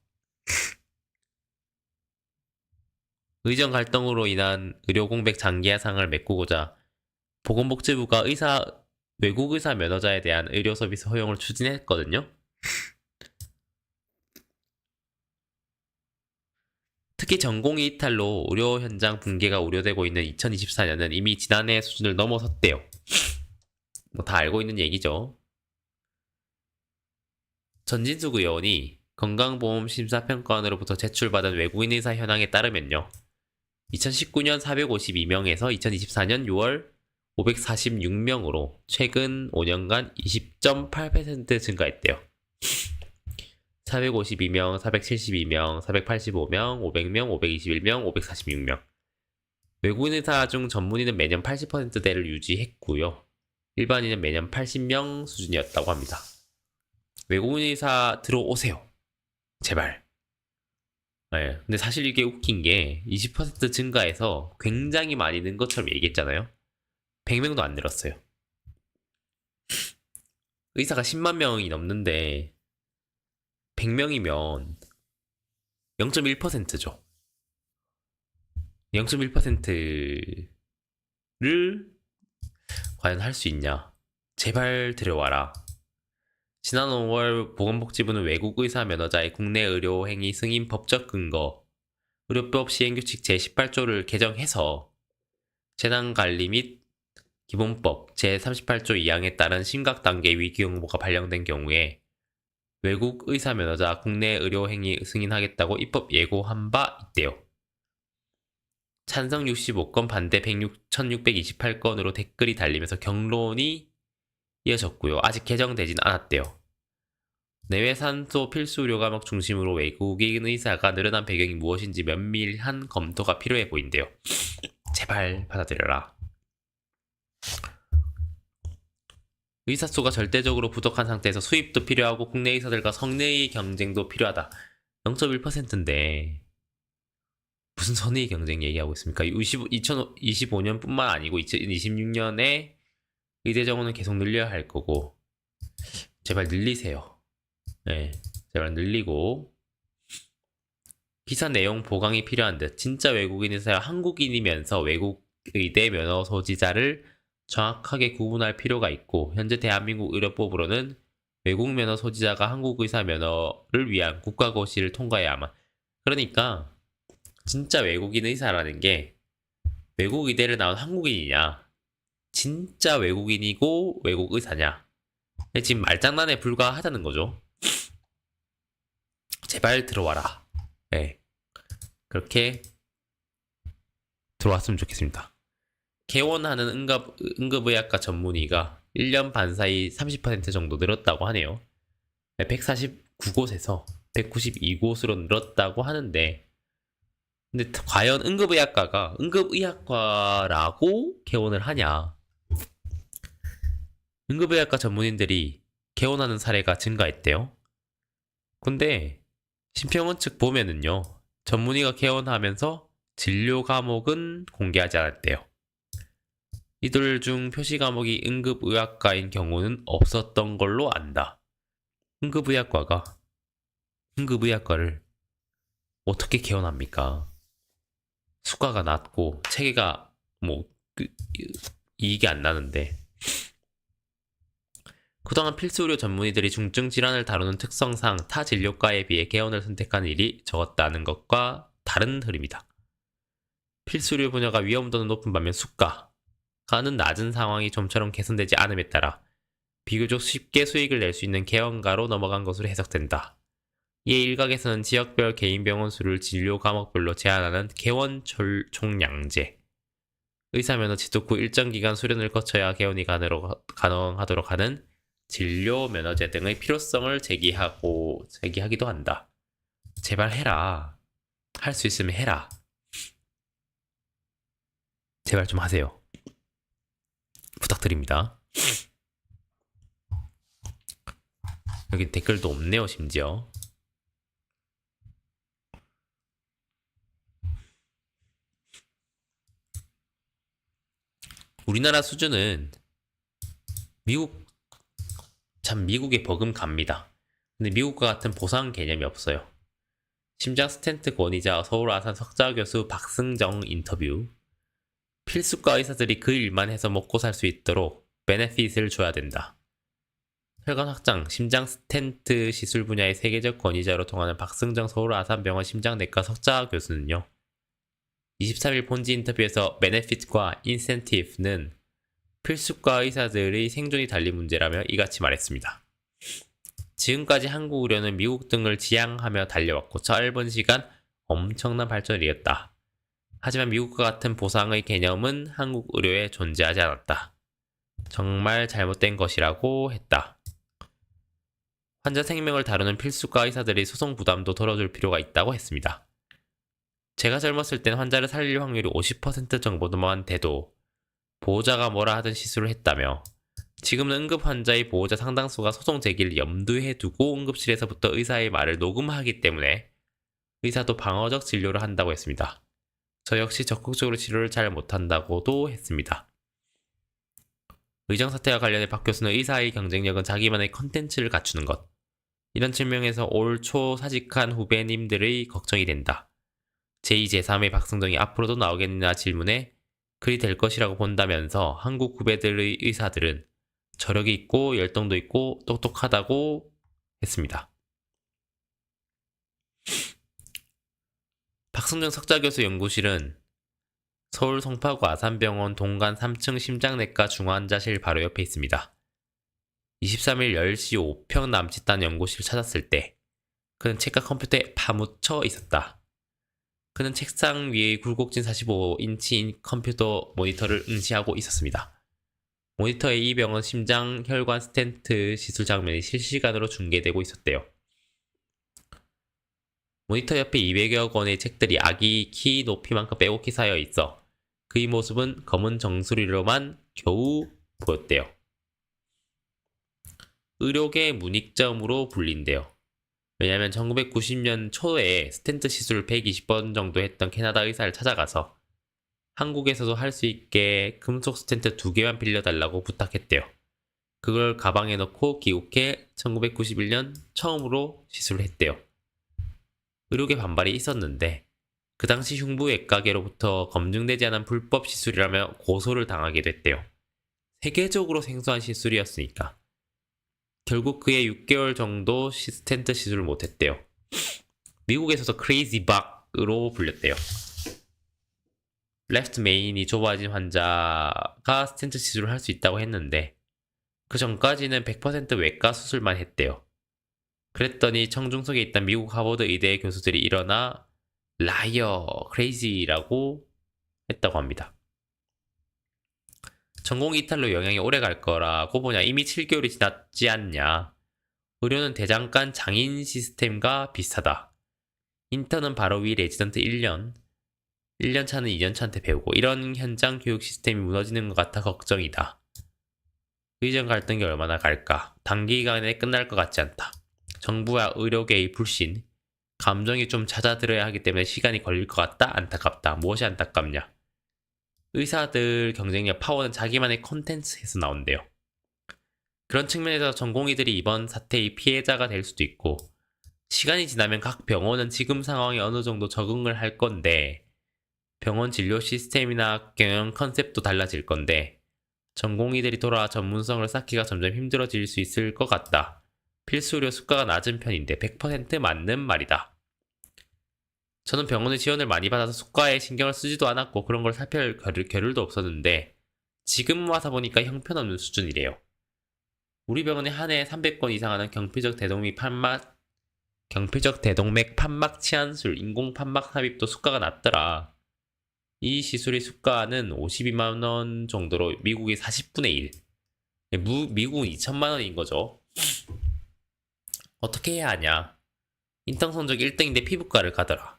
의정 갈등으로 인한 의료 공백 장기 하상을 메꾸고자 보건복지부가 외국 의사 면허자에 대한 의료 서비스 허용을 추진했거든요. 특히 전공의 이탈로 의료 현장 붕괴가 우려되고 있는 2024년은 이미 지난해 수준을 넘어섰대요. 다 알고 있는 얘기죠. 전진숙 의원이 건강보험심사평가원으로부터 제출받은 외국인 의사 현황에 따르면요. 2019년 452명에서 2024년 6월 546명으로 최근 5년간 20.8% 증가했대요. 452명, 472명, 485명, 500명, 521명, 546명. 외국인 의사 중 전문의는 매년 80%대를 유지했고요. 일반인은 매년 80명 수준이었다고 합니다. 외국인 의사 들어오세요. 제발. 근데 사실 이게 웃긴 게 20% 증가해서 굉장히 많이 는 것처럼 얘기했잖아요. 100명도 안 늘었어요. 의사가 10만 명이 넘는데 100명이면 0.1%죠. 0.1%를 과연 할 수 있냐? 제발 들여와라. 지난 5월 보건복지부는 외국 의사 면허자의 국내 의료 행위 승인 법적 근거, 의료법 시행규칙 제18조를 개정해서 재난관리 및 기본법 제38조 2항에 따른 심각 단계 위기경보가 발령된 경우에 외국 의사 면허자 국내 의료 행위 승인하겠다고 입법 예고한 바 있대요. 찬성 65건, 반대 1628건으로 댓글이 달리면서 경론이 이어졌고요. 아직 개정되진 않았대요. 내외 산소 필수 의료 과목 중심으로 외국인 의사가 늘어난 배경이 무엇인지 면밀한 검토가 필요해 보인대요. 제발 받아들여라. 의사 수가 절대적으로 부족한 상태에서 수입도 필요하고 국내 의사들과 성내의 경쟁도 필요하다. 0.1%인데 무슨 선의 경쟁 얘기하고 있습니까? 2025년뿐만 아니고 2026년에 의대 정원은 계속 늘려야 할 거고, 제발 늘리세요. 네, 제발 늘리고. 기사 내용 보강이 필요한 듯. 진짜 외국인 의사야 한국인이면서 외국 의대 면허 소지자를 정확하게 구분할 필요가 있고, 현재 대한민국 의료법으로는 외국 면허 소지자가 한국 의사 면허를 위한 국가고시를 통과해야만. 그러니까 진짜 외국인 의사라는 게 외국 의대를 나온 한국인이냐, 진짜 외국인이고 외국 의사냐, 지금 말장난에 불과하다는 거죠. 제발 들어와라. 네, 그렇게 들어왔으면 좋겠습니다. 개원하는 응급의학과 전문의가 1년 반 사이 30% 정도 늘었다고 하네요. 149곳에서 192곳으로 늘었다고 하는데, 근데 과연 응급의학과가 응급의학과라고 개원을 하냐? 응급의학과 전문인들이 개원하는 사례가 증가했대요. 근데 심평원 측 보면은요, 전문의가 개원하면서 진료 과목은 공개하지 않았대요. 이들 중 표시 과목이 응급의학과인 경우는 없었던 걸로 안다. 응급의학과가 응급의학과를 어떻게 개원합니까? 수가가 낮고 체계가 이익이 안 나는데. 그동안 필수 의료 전문의들이 중증 질환을 다루는 특성상 타 진료과에 비해 개원을 선택한 일이 적었다는 것과 다른 흐름이다. 필수 의료 분야가 위험도는 높은 반면 수가는 낮은 상황이 좀처럼 개선되지 않음에 따라 비교적 쉽게 수익을 낼 수 있는 개원가로 넘어간 것으로 해석된다. 이에 일각에서는 지역별 개인 병원 수를 진료 과목별로 제한하는 개원 총량제, 의사면허 취득 후 일정 기간 수련을 거쳐야 개원이 가능하도록 하는 진료 면허제 등의 필요성을 제기하기도 한다. 제발 해라. 할 수 있으면 해라. 제발 좀 하세요. 부탁드립니다. 여기 댓글도 없네요, 심지어. 우리나라 수준은 미국에 버금갑니다. 근데 미국과 같은 보상 개념이 없어요. 심장 스텐트 권위자 서울 아산 석좌 교수 박승정 인터뷰. 필수과 의사들이 그 일만 해서 먹고 살 수 있도록 베네핏을 줘야 된다. 혈관 확장, 심장 스텐트 시술 분야의 세계적 권위자로 통하는 박승정 서울 아산병원 심장내과 석좌 교수는요, 23일 본지 인터뷰에서 베네핏과 인센티브는 필수과 의사들의 생존이 달린 문제라며 이같이 말했습니다. 지금까지 한국 의료는 미국 등을 지향하며 달려왔고 짧은 시간 엄청난 발전을 이뤘다. 하지만 미국과 같은 보상의 개념은 한국 의료에 존재하지 않았다. 정말 잘못된 것이라고 했다. 환자 생명을 다루는 필수과 의사들의 소송 부담도 덜어줄 필요가 있다고 했습니다. 제가 젊었을 땐 환자를 살릴 확률이 50% 정도만 돼도 보호자가 뭐라 하든 시술을 했다며, 지금은 응급 환자의 보호자 상당수가 소송 제기를 염두에 두고 응급실에서부터 의사의 말을 녹음하기 때문에 의사도 방어적 진료를 한다고 했습니다. 저 역시 적극적으로 치료를 잘 못한다고도 했습니다. 의정사태와 관련해 박 교수는 의사의 경쟁력은 자기만의 컨텐츠를 갖추는 것, 이런 측면에서 올 초 사직한 후배님들의 걱정이 된다. 제2, 제3의 박승정이 앞으로도 나오겠느냐 질문에 그리 될 것이라고 본다면서 한국 후배들의 의사들은 저력이 있고 열정도 있고 똑똑하다고 했습니다. 박승정 석좌교수 연구실은 서울 송파구 아산병원 동간 3층 심장내과 중환자실 바로 옆에 있습니다. 23일 10시 5평 남짓한 연구실 찾았을 때 그는 책과 컴퓨터에 파묻혀 있었다. 그는 책상 위에 굴곡진 45인치인 컴퓨터 모니터를 응시하고 있었습니다. 모니터에 이 병원 심장 혈관 스텐트 시술 장면이 실시간으로 중계되고 있었대요. 모니터 옆에 200여 권의 책들이 아기 키 높이만큼 빼곡히 쌓여 있어 그의 모습은 검은 정수리로만 겨우 보였대요. 의료계 문익점으로 불린대요. 왜냐하면 1990년 초에 스텐트 시술을 120번 정도 했던 캐나다 의사를 찾아가서 한국에서도 할 수 있게 금속 스텐트 2개만 빌려달라고 부탁했대요. 그걸 가방에 넣고 귀국해 1991년 처음으로 시술을 했대요. 의료계 반발이 있었는데 그 당시 흉부외과계로부터 검증되지 않은 불법 시술이라며 고소를 당하게 됐대요. 세계적으로 생소한 시술이었으니까. 결국 그의 6개월 정도 스텐트 시술을 못했대요. 미국에서도 크레이지 박으로 불렸대요. 레프트 메인이 좁아진 환자가 스텐트 시술을 할 수 있다고 했는데 그 전까지는 100% 외과 수술만 했대요. 그랬더니 청중석에 있던 미국 하버드 의대 교수들이 일어나 라이어, 크레이지라고 했다고 합니다. 전공 이탈로 영향이 오래 갈 거라고 보냐. 이미 7개월이 지났지 않냐. 의료는 대장간 장인 시스템과 비슷하다. 인턴은 바로 위 레지던트 1년, 1년 차는 2년 차한테 배우고 이런 현장 교육 시스템이 무너지는 것 같아 걱정이다. 의정 갈등이 얼마나 갈까? 단기간에 끝날 것 같지 않다. 정부와 의료계의 불신, 감정이 좀 잦아들어야 하기 때문에 시간이 걸릴 것 같다. 안타깝다. 무엇이 안타깝냐? 의사들 경쟁력 파워는 자기만의 콘텐츠에서 나온대요. 그런 측면에서 전공의들이 이번 사태의 피해자가 될 수도 있고 시간이 지나면 각 병원은 지금 상황에 어느 정도 적응을 할 건데 병원 진료 시스템이나 경영 컨셉도 달라질 건데 전공의들이 돌아와 전문성을 쌓기가 점점 힘들어질 수 있을 것 같다. 필수 의료 수가가 낮은 편인데 100% 맞는 말이다. 저는 병원의 지원을 많이 받아서 수가에 신경을 쓰지도 않았고 그런 걸 살펴볼 겨를도 없었는데 지금 와서 보니까 형편없는 수준이래요. 우리 병원에 한 해에 300건 이상 하는 경피적 대동맥 판막 치환술, 인공 판막 삽입도 수가가 낮더라. 이 시술의 수가는 52만 원 정도로 미국의 40분의 1. 미국은 2천만 원인 거죠. 어떻게 해야 하냐? 인턴 성적 1등인데 피부과를 가더라.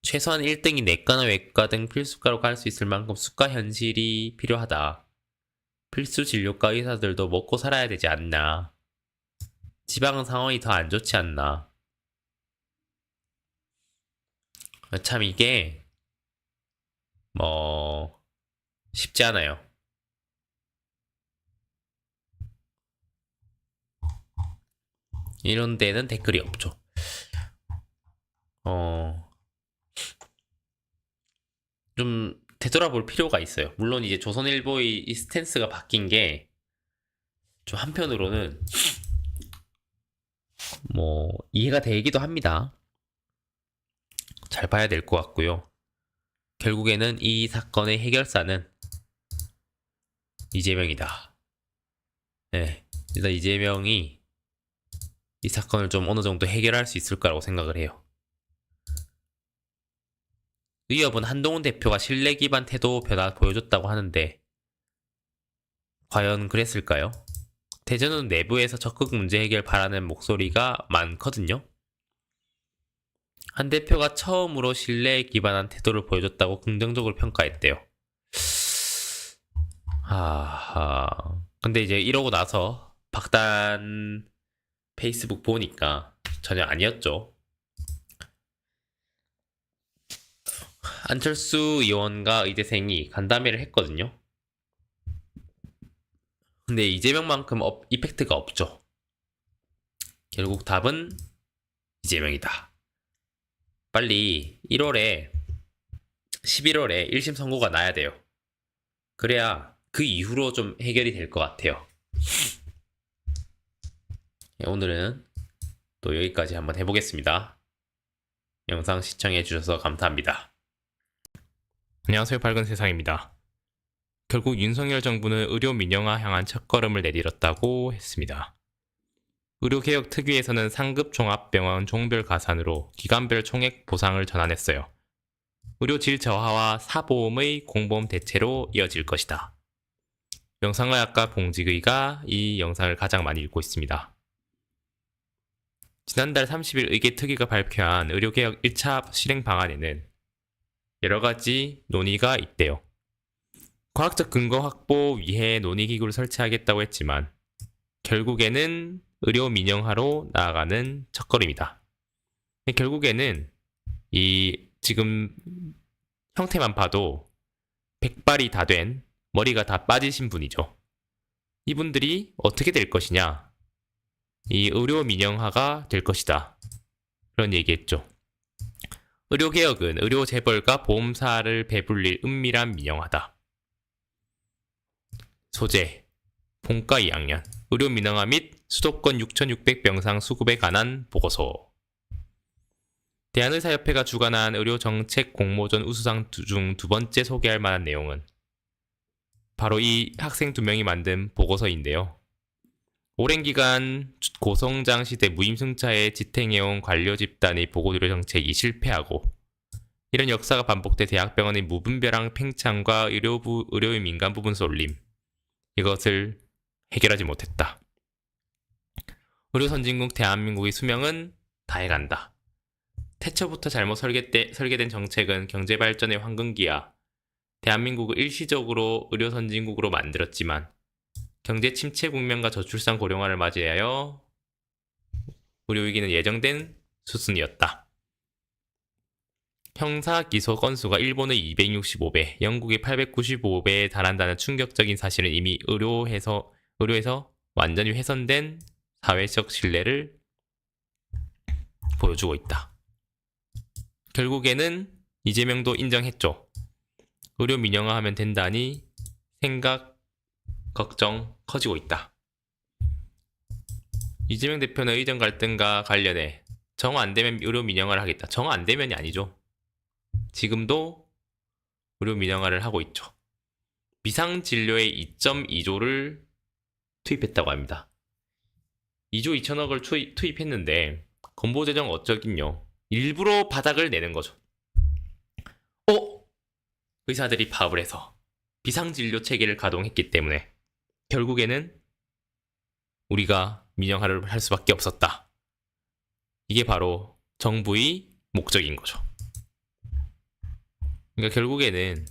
최소한 1등이 내과나 외과 등 필수과로 갈 수 있을 만큼 수가 현실이 필요하다. 필수 진료과 의사들도 먹고 살아야 되지 않나. 지방은 상황이 더 안 좋지 않나. 참 이게 쉽지 않아요. 이런 데는 댓글이 없죠. 좀 되돌아볼 필요가 있어요. 물론 이제 조선일보의 이 스탠스가 바뀐 게 좀 한편으로는 이해가 되기도 합니다. 잘 봐야 될 것 같고요. 결국에는 이 사건의 해결사는 이재명이다. 네, 일단 이재명이 이 사건을 좀 어느 정도 해결할 수 있을 거라고 생각을 해요. 의협은 한동훈 대표가 신뢰 기반 태도 변화 보여줬다고 하는데 과연 그랬을까요? 대전은 내부에서 적극 문제 해결 바라는 목소리가 많거든요. 한 대표가 처음으로 신뢰에 기반한 태도를 보여줬다고 긍정적으로 평가했대요. 근데 이제 이러고 나서 박단 페이스북 보니까 전혀 아니었죠. 안철수 의원과 의대생이 간담회를 했거든요. 근데 이재명만큼 이펙트가 없죠. 결국 답은 이재명이다. 빨리 11월에 1심 선고가 나야 돼요. 그래야 그 이후로 좀 해결이 될 것 같아요. 오늘은 또 여기까지 한번 해보겠습니다. 영상 시청해주셔서 감사합니다. 안녕하세요. 밝은 세상입니다. 결국 윤석열 정부는 의료 민영화 향한 첫걸음을 내딛었다고 했습니다. 의료개혁 특위에서는 상급 종합병원 종별 가산으로 기관별 총액 보상을 전환했어요. 의료질 저하와 사보험의 공보험 대체로 이어질 것이다. 영상의학과 봉직의가 이 영상을 가장 많이 읽고 있습니다. 지난달 30일 의계특위가 발표한 의료개혁 1차 실행 방안에는 여러 가지 논의가 있대요. 과학적 근거 확보 위해 논의기구를 설치하겠다고 했지만 결국에는 의료 민영화로 나아가는 첫걸음이다. 결국에는 이 지금 형태만 봐도 백발이 다 된 머리가 다 빠지신 분이죠. 이분들이 어떻게 될 것이냐? 이 의료 민영화가 될 것이다. 그런 얘기했죠. 의료개혁은 의료재벌과 보험사를 배불릴 은밀한 민영화다. 소재, 본과 2학년, 의료 민영화 및 수도권 6,600병상 수급에 관한 보고서. 대한의사협회가 주관한 의료정책 공모전 우수상 중 두 번째 소개할 만한 내용은 바로 이 학생 2명이 만든 보고서인데요. 오랜 기간 고성장 시대 무임승차에 지탱해온 관료 집단의 보건의료 정책이 실패하고 이런 역사가 반복돼 대학병원의 무분별한 팽창과 의료의 민간 부분 쏠림, 이것을 해결하지 못했다. 의료 선진국 대한민국의 수명은 다해간다. 태초부터 잘못 설계된 정책은 경제 발전의 황금기야 대한민국을 일시적으로 의료 선진국으로 만들었지만 경제 침체 국면과 저출산 고령화를 맞이하여 의료위기는 예정된 수순이었다. 형사 기소 건수가 일본의 265배, 영국의 895배에 달한다는 충격적인 사실은 이미 의료에서 완전히 훼손된 사회적 신뢰를 보여주고 있다. 결국에는 이재명도 인정했죠. 의료 민영화하면 된다니 생각, 걱정 커지고 있다. 이재명 대표는 의정 갈등과 관련해 정 안되면 의료 민영화를 하겠다. 정 안되면이 아니죠. 지금도 의료 민영화를 하고 있죠. 비상진료에 2.2조를 투입했다고 합니다. 2조 2천억을 투입했는데 건보재정 어쩌긴요. 일부러 바닥을 내는 거죠. 의사들이 파업을 해서 비상진료 체계를 가동했기 때문에 결국에는 우리가 민영화를 할 수밖에 없었다. 이게 바로 정부의 목적인 거죠. 그러니까 결국에는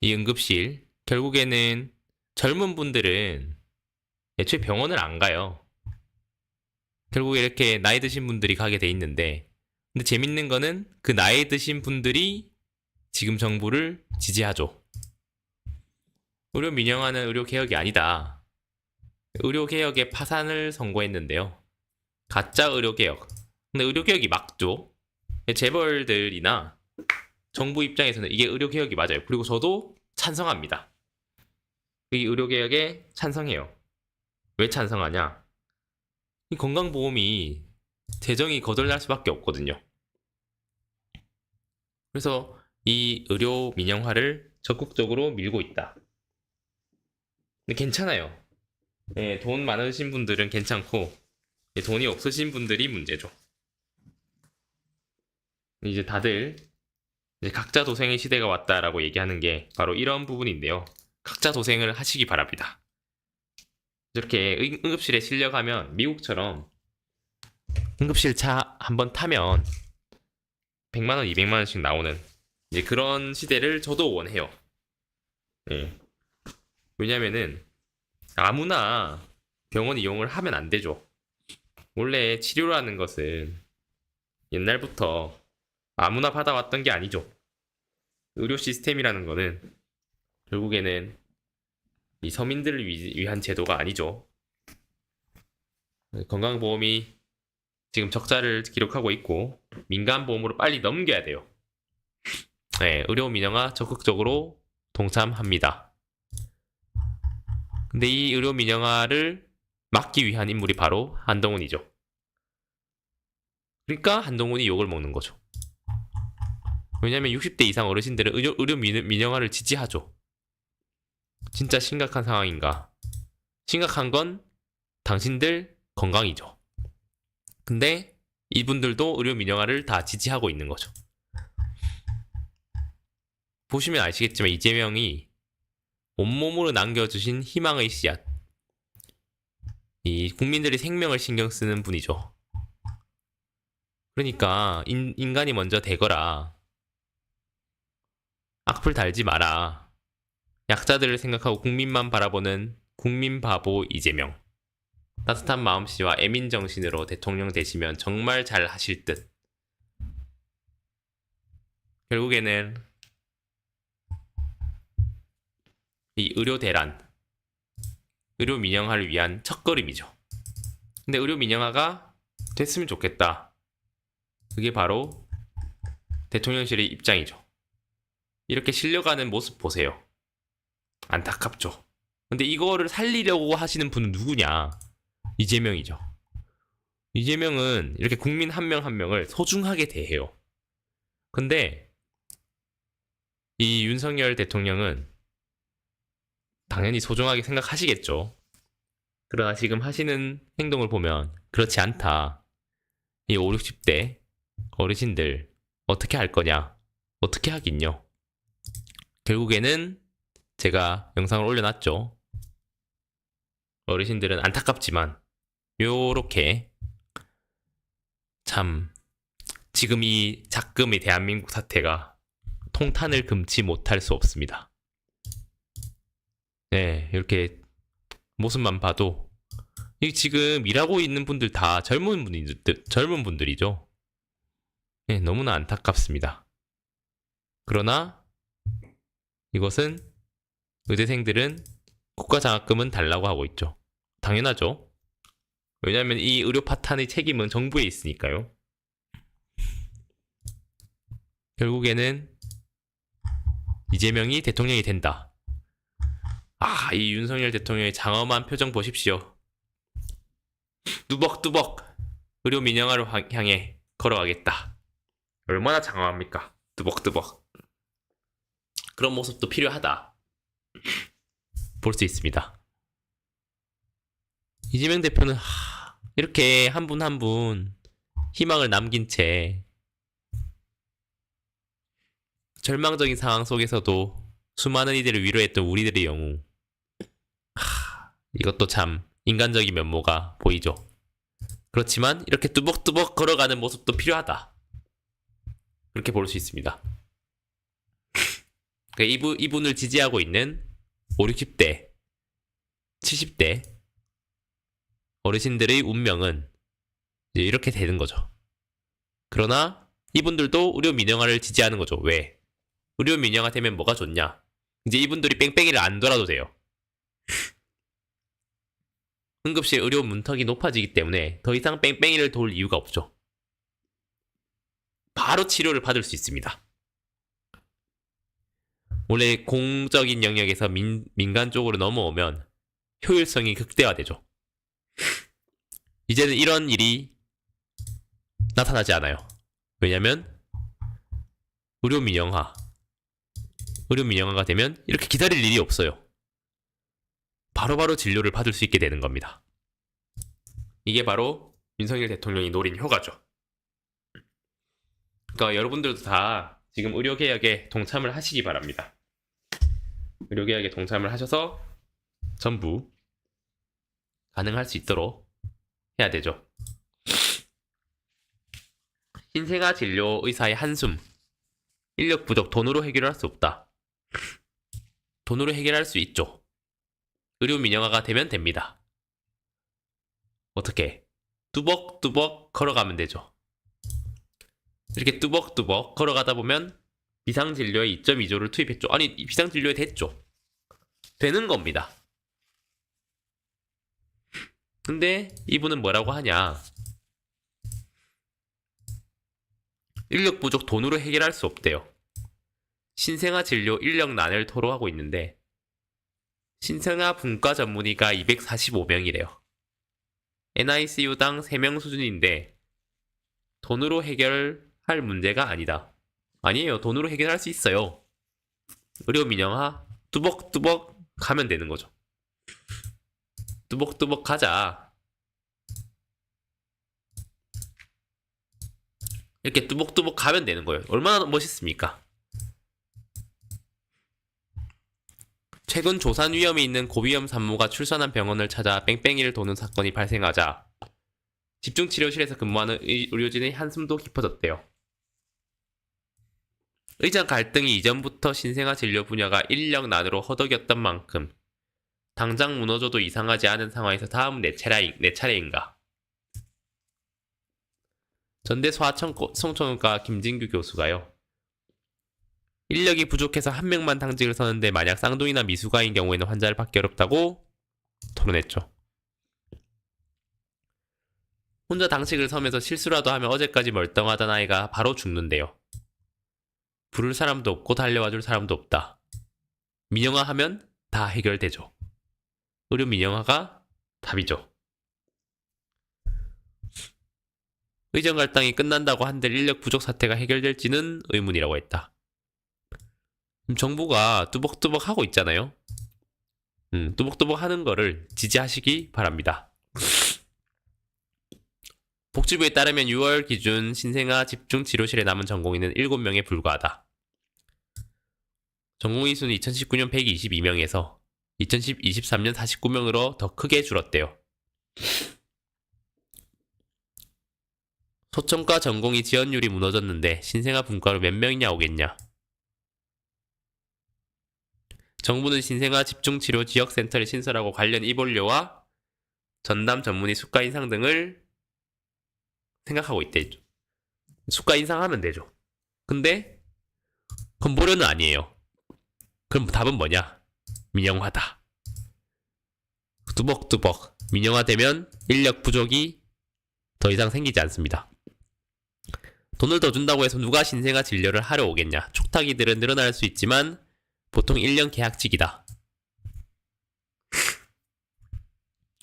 이 응급실, 결국에는 젊은 분들은 애초에 병원을 안 가요. 결국에 이렇게 나이 드신 분들이 가게 돼 있는데, 근데 재밌는 거는 그 나이 드신 분들이 지금 정부를 지지하죠. 의료 민영화는 의료 개혁이 아니다. 의료 개혁의 파산을 선고했는데요. 가짜 의료 개혁. 근데 의료 개혁이 맞죠. 재벌들이나 정부 입장에서는 이게 의료 개혁이 맞아요. 그리고 저도 찬성합니다. 이 의료 개혁에 찬성해요. 왜 찬성하냐? 이 건강보험이 재정이 거덜날 수밖에 없거든요. 그래서 이 의료 민영화를 적극적으로 밀고 있다. 근데 괜찮아요. 네, 돈 많으신 분들은 괜찮고 돈이 없으신 분들이 문제죠. 이제 다들 이제 각자 도생의 시대가 왔다라고 얘기하는 게 바로 이런 부분인데요. 각자 도생을 하시기 바랍니다. 이렇게 응급실에 실려가면 미국처럼 응급실 차 한번 타면 100만원, 200만원씩 나오는 이제 그런 시대를 저도 원해요. 네. 왜냐면은 아무나 병원 이용을 하면 안 되죠. 원래 치료라는 것은 옛날부터 아무나 받아왔던 게 아니죠. 의료 시스템이라는 거는 결국에는 이 서민들을 위한 제도가 아니죠. 건강보험이 지금 적자를 기록하고 있고 민간보험으로 빨리 넘겨야 돼요. 네, 의료 민영화 적극적으로 동참합니다. 근데 이 의료 민영화를 막기 위한 인물이 바로 한동훈이죠. 그러니까 한동훈이 욕을 먹는 거죠. 왜냐면 60대 이상 어르신들은 의료 민영화를 지지하죠. 진짜 심각한 상황인가? 심각한 건 당신들 건강이죠. 근데 이분들도 의료 민영화를 다 지지하고 있는 거죠. 보시면 아시겠지만 이재명이 온몸으로 남겨주신 희망의 씨앗. 이 국민들의 생명을 신경 쓰는 분이죠. 그러니까 인간이 먼저 되거라. 악플 달지 마라. 약자들을 생각하고 국민만 바라보는 국민 바보 이재명. 따뜻한 마음씨와 애민 정신으로 대통령 되시면 정말 잘 하실 듯. 결국에는 이 의료 대란, 의료 민영화를 위한 첫걸음이죠. 근데 의료 민영화가 됐으면 좋겠다. 그게 바로 대통령실의 입장이죠. 이렇게 실려가는 모습 보세요. 안타깝죠. 근데 이거를 살리려고 하시는 분은 누구냐? 이재명이죠. 이재명은 이렇게 국민 한 명 한 명을 소중하게 대해요. 근데 이 윤석열 대통령은 당연히 소중하게 생각하시겠죠. 그러나 지금 하시는 행동을 보면 그렇지 않다. 이 5, 60대 어르신들 어떻게 할 거냐? 어떻게 하긴요. 결국에는 제가 영상을 올려놨죠. 어르신들은 안타깝지만 요렇게 참 지금 이 작금의 대한민국 사태가 통탄을 금치 못할 수 없습니다. 네, 이렇게 모습만 봐도 이 지금 일하고 있는 분들 다 젊은 분들이죠. 네, 너무나 안타깝습니다. 그러나 이것은 의대생들은 국가장학금은 달라고 하고 있죠. 당연하죠. 왜냐하면 이 의료 파탄의 책임은 정부에 있으니까요. 결국에는 이재명이 대통령이 된다. 아, 이 윤석열 대통령의 장엄한 표정 보십시오. 뚜벅뚜벅 의료 민영화를 향해 걸어가겠다. 얼마나 장엄합니까? 뚜벅뚜벅. 그런 모습도 필요하다. 볼 수 있습니다. 이재명 대표는 이렇게 한 분 한 분 희망을 남긴 채 절망적인 상황 속에서도 수많은 이들을 위로했던 우리들의 영웅. 이것도 참 인간적인 면모가 보이죠. 그렇지만 이렇게 뚜벅뚜벅 걸어가는 모습도 필요하다. 그렇게 볼 수 있습니다. 이분을 지지하고 있는 5, 60대, 70대 어르신들의 운명은 이제 이렇게 되는 거죠. 그러나 이분들도 의료 민영화를 지지하는 거죠. 왜? 의료 민영화 되면 뭐가 좋냐? 이제 이분들이 뺑뺑이를 안 돌아도 돼요. 응급실 의료 문턱이 높아지기 때문에 더 이상 뺑뺑이를 돌 이유가 없죠. 바로 치료를 받을 수 있습니다. 원래 공적인 영역에서 민간 쪽으로 넘어오면 효율성이 극대화되죠. 이제는 이런 일이 나타나지 않아요. 왜냐면 의료 민영화가 되면 이렇게 기다릴 일이 없어요. 바로바로 진료를 받을 수 있게 되는 겁니다. 이게 바로 윤석열 대통령이 노린 효과죠. 그러니까 여러분들도 다 지금 의료개혁에 동참을 하시기 바랍니다. 의료개혁에 동참을 하셔서 전부 가능할 수 있도록 해야 되죠. 신생아 진료 의사의 한숨. 인력 부족, 돈으로 해결할 수 없다. 돈으로 해결할 수 있죠. 의료 민영화가 되면 됩니다. 어떻게? 뚜벅뚜벅 걸어가면 되죠. 이렇게 뚜벅뚜벅 걸어가다 보면 비상진료에 2.2조를 투입했죠. 아니, 비상진료에 됐죠. 되는 겁니다. 근데 이분은 뭐라고 하냐? 인력 부족 돈으로 해결할 수 없대요. 신생아 진료 인력난을 토로하고 있는데 신생아 분과 전문의가 245명이래요. NICU당 3명 수준인데 돈으로 해결할 문제가 아니다. 아니에요. 돈으로 해결할 수 있어요. 의료 민영화 뚜벅뚜벅 가면 되는 거죠. 뚜벅뚜벅 가자. 이렇게 뚜벅뚜벅 가면 되는 거예요. 얼마나 멋있습니까? 최근 조산 위험이 있는 고위험 산모가 출산한 병원을 찾아 뺑뺑이를 도는 사건이 발생하자 집중치료실에서 근무하는 의료진의 한숨도 깊어졌대요. 의장 갈등이 이전부터 신생아 진료 분야가 인력난으로 허덕였던 만큼 당장 무너져도 이상하지 않은 상황에서 다음 내 차례인가. 전대 소아청소년과 김진규 교수가요. 인력이 부족해서 한 명만 당직을 서는데 만약 쌍둥이나 미숙아인 경우에는 환자를 받기 어렵다고 토론했죠. 혼자 당직을 서면서 실수라도 하면 어제까지 멀쩡하던 아이가 바로 죽는데요. 부를 사람도 없고 달려와줄 사람도 없다. 민영화 하면 다 해결되죠. 의료 민영화가 답이죠. 의정 갈등이 끝난다고 한들 인력 부족 사태가 해결될지는 의문이라고 했다. 정부가 뚜벅뚜벅 하고 있잖아요. 뚜벅뚜벅 하는 거를 지지하시기 바랍니다. 복지부에 따르면 6월 기준 신생아 집중치료실에 남은 전공의는 7명에 불과하다. 전공의 수는 2019년 122명에서 2023년 49명으로 더 크게 줄었대요. 소청과 전공의 지원율이 무너졌는데 신생아 분과로 몇 명이냐 오겠냐. 정부는 신생아 집중치료 지역센터를 신설하고 관련 입원료와 전담 전문의 수가 인상 등을 생각하고 있대. 수가 인상하면 되죠. 근데 건보료는 아니에요. 그럼 답은 뭐냐? 민영화다. 뚜벅뚜벅 민영화되면 인력 부족이 더 이상 생기지 않습니다. 돈을 더 준다고 해서 누가 신생아 진료를 하러 오겠냐? 촉탁이들은 늘어날 수 있지만 보통 1년 계약직이다.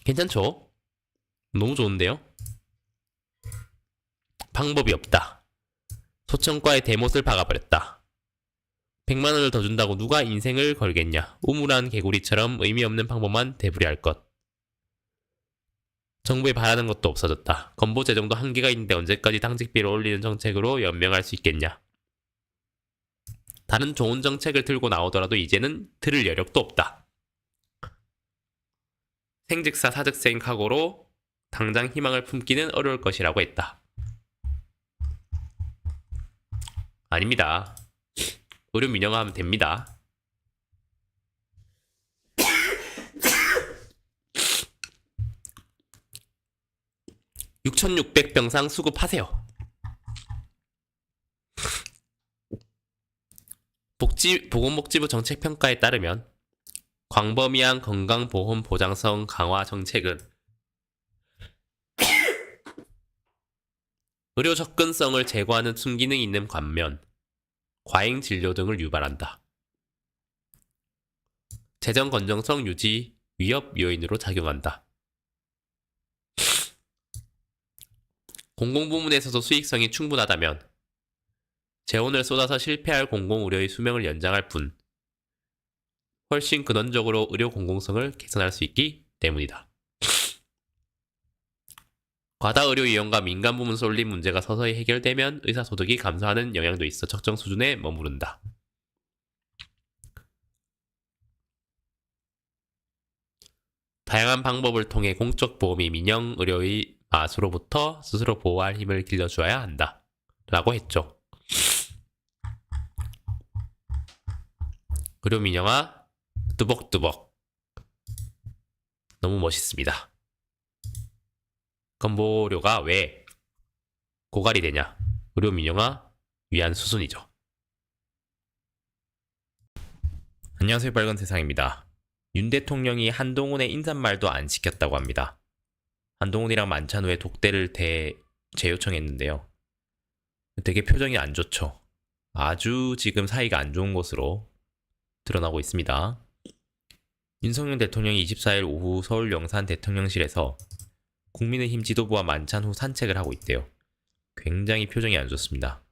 괜찮죠? 너무 좋은데요? 방법이 없다. 소청과의 대못을 박아버렸다. 100만 원을 더 준다고 누가 인생을 걸겠냐. 우물한 개구리처럼 의미 없는 방법만 대부리할 것. 정부에 바라는 것도 없어졌다. 건보 재정도 한계가 있는데 언제까지 당직비를 올리는 정책으로 연명할 수 있겠냐. 다른 좋은 정책을 들고 나오더라도 이제는 들을 여력도 없다. 생즉사 사즉생 각오로 당장 희망을 품기는 어려울 것이라고 했다. 아닙니다. 의료 민영화하면 됩니다. (6,600병상) 수급하세요. 보건복지부 정책평가에 따르면 광범위한 건강보험 보장성 강화 정책은 의료 접근성을 제고하는 순기능이 있는 반면 과잉 진료 등을 유발한다. 재정 건전성 유지 위협 요인으로 작용한다. 공공부문에서도 수익성이 충분하다면 재원을 쏟아서 실패할 공공의료의 수명을 연장할 뿐 훨씬 근원적으로 의료 공공성을 개선할 수 있기 때문이다. 과다 의료 이용과 민간 부문 쏠림 문제가 서서히 해결되면 의사소득이 감소하는 영향도 있어 적정 수준에 머무른다. 다양한 방법을 통해 공적 보험이 민영 의료의 마수로부터 스스로 보호할 힘을 길러주어야 한다. 라고 했죠. 의료 민영화 뚜벅뚜벅 너무 멋있습니다. 건보료가 왜 고갈이 되냐? 의료 민영화 위한 수순이죠. 안녕하세요, 빨간 세상입니다. 윤 대통령이 한동훈의 인사말도 안 시켰다고 합니다. 한동훈이랑 만찬 후에 독대를 재요청했는데요. 되게 표정이 안 좋죠. 아주 지금 사이가 안 좋은 것으로 드러나고 있습니다. 윤석열 대통령이 24일 오후 서울 영산 대통령실에서 국민의힘 지도부와 만찬 후 산책을 하고 있대요. 굉장히 표정이 안 좋습니다.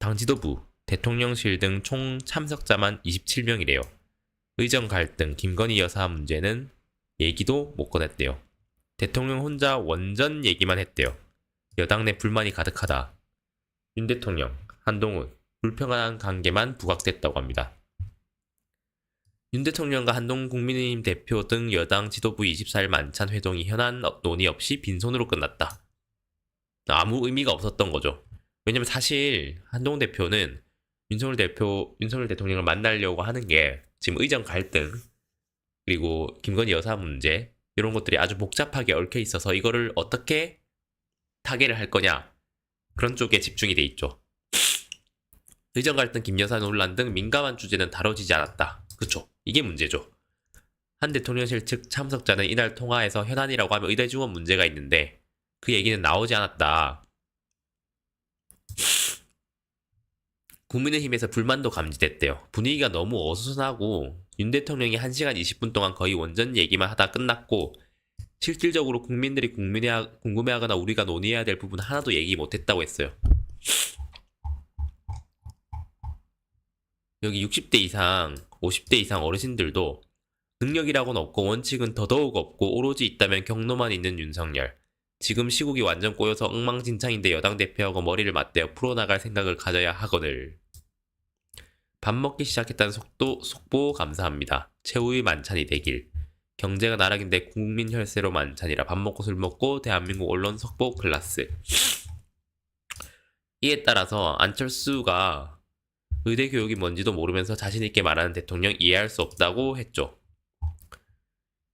당 지도부, 대통령실 등 총 참석자만 27명이래요. 의정 갈등, 김건희 여사 문제는 얘기도 못 꺼냈대요. 대통령 혼자 원전 얘기만 했대요. 여당 내 불만이 가득하다. 윤 대통령, 한동훈, 불평한 관계만 부각됐다고 합니다. 윤 대통령과 한동훈 국민의힘 대표 등 여당 지도부 24일 만찬 회동이 현안 논의 없이 빈손으로 끝났다. 아무 의미가 없었던 거죠. 왜냐면 사실 한동훈 대표는 윤석열 대통령을 만나려고 하는 게 지금 의정 갈등, 그리고 김건희 여사 문제, 이런 것들이 아주 복잡하게 얽혀 있어서 이거를 어떻게 타개를 할 거냐, 그런 쪽에 집중이 돼 있죠. 의정 갈등, 김 여사 논란 등 민감한 주제는 다뤄지지 않았다. 그쵸? 이게 문제죠. 한 대통령실 측 참석자는 이날 통화에서 현안이라고 하면 의대 지원 문제가 있는데 그 얘기는 나오지 않았다. 국민의힘에서 불만도 감지됐대요. 분위기가 너무 어수선하고 윤 대통령이 1시간 20분 동안 거의 원전 얘기만 하다 끝났고 실질적으로 국민들이 궁금해하거나 우리가 논의해야 될 부분 하나도 얘기 못했다고 했어요. 여기 60대 이상, 50대 이상 어르신들도 능력이라고는 없고 원칙은 더더욱 없고 오로지 있다면 경로만 있는 윤석열. 지금 시국이 완전 꼬여서 엉망진창인데 여당 대표하고 머리를 맞대어 풀어나갈 생각을 가져야 하거늘. 밥 먹기 시작했다는 속보 감사합니다. 최후의 만찬이 되길. 경제가 나락인데 국민 혈세로 만찬이라 밥 먹고 술 먹고 대한민국 언론 속보 클라스. 이에 따라서 안철수가 의대 교육이 뭔지도 모르면서 자신있게 말하는 대통령 이해할 수 없다고 했죠.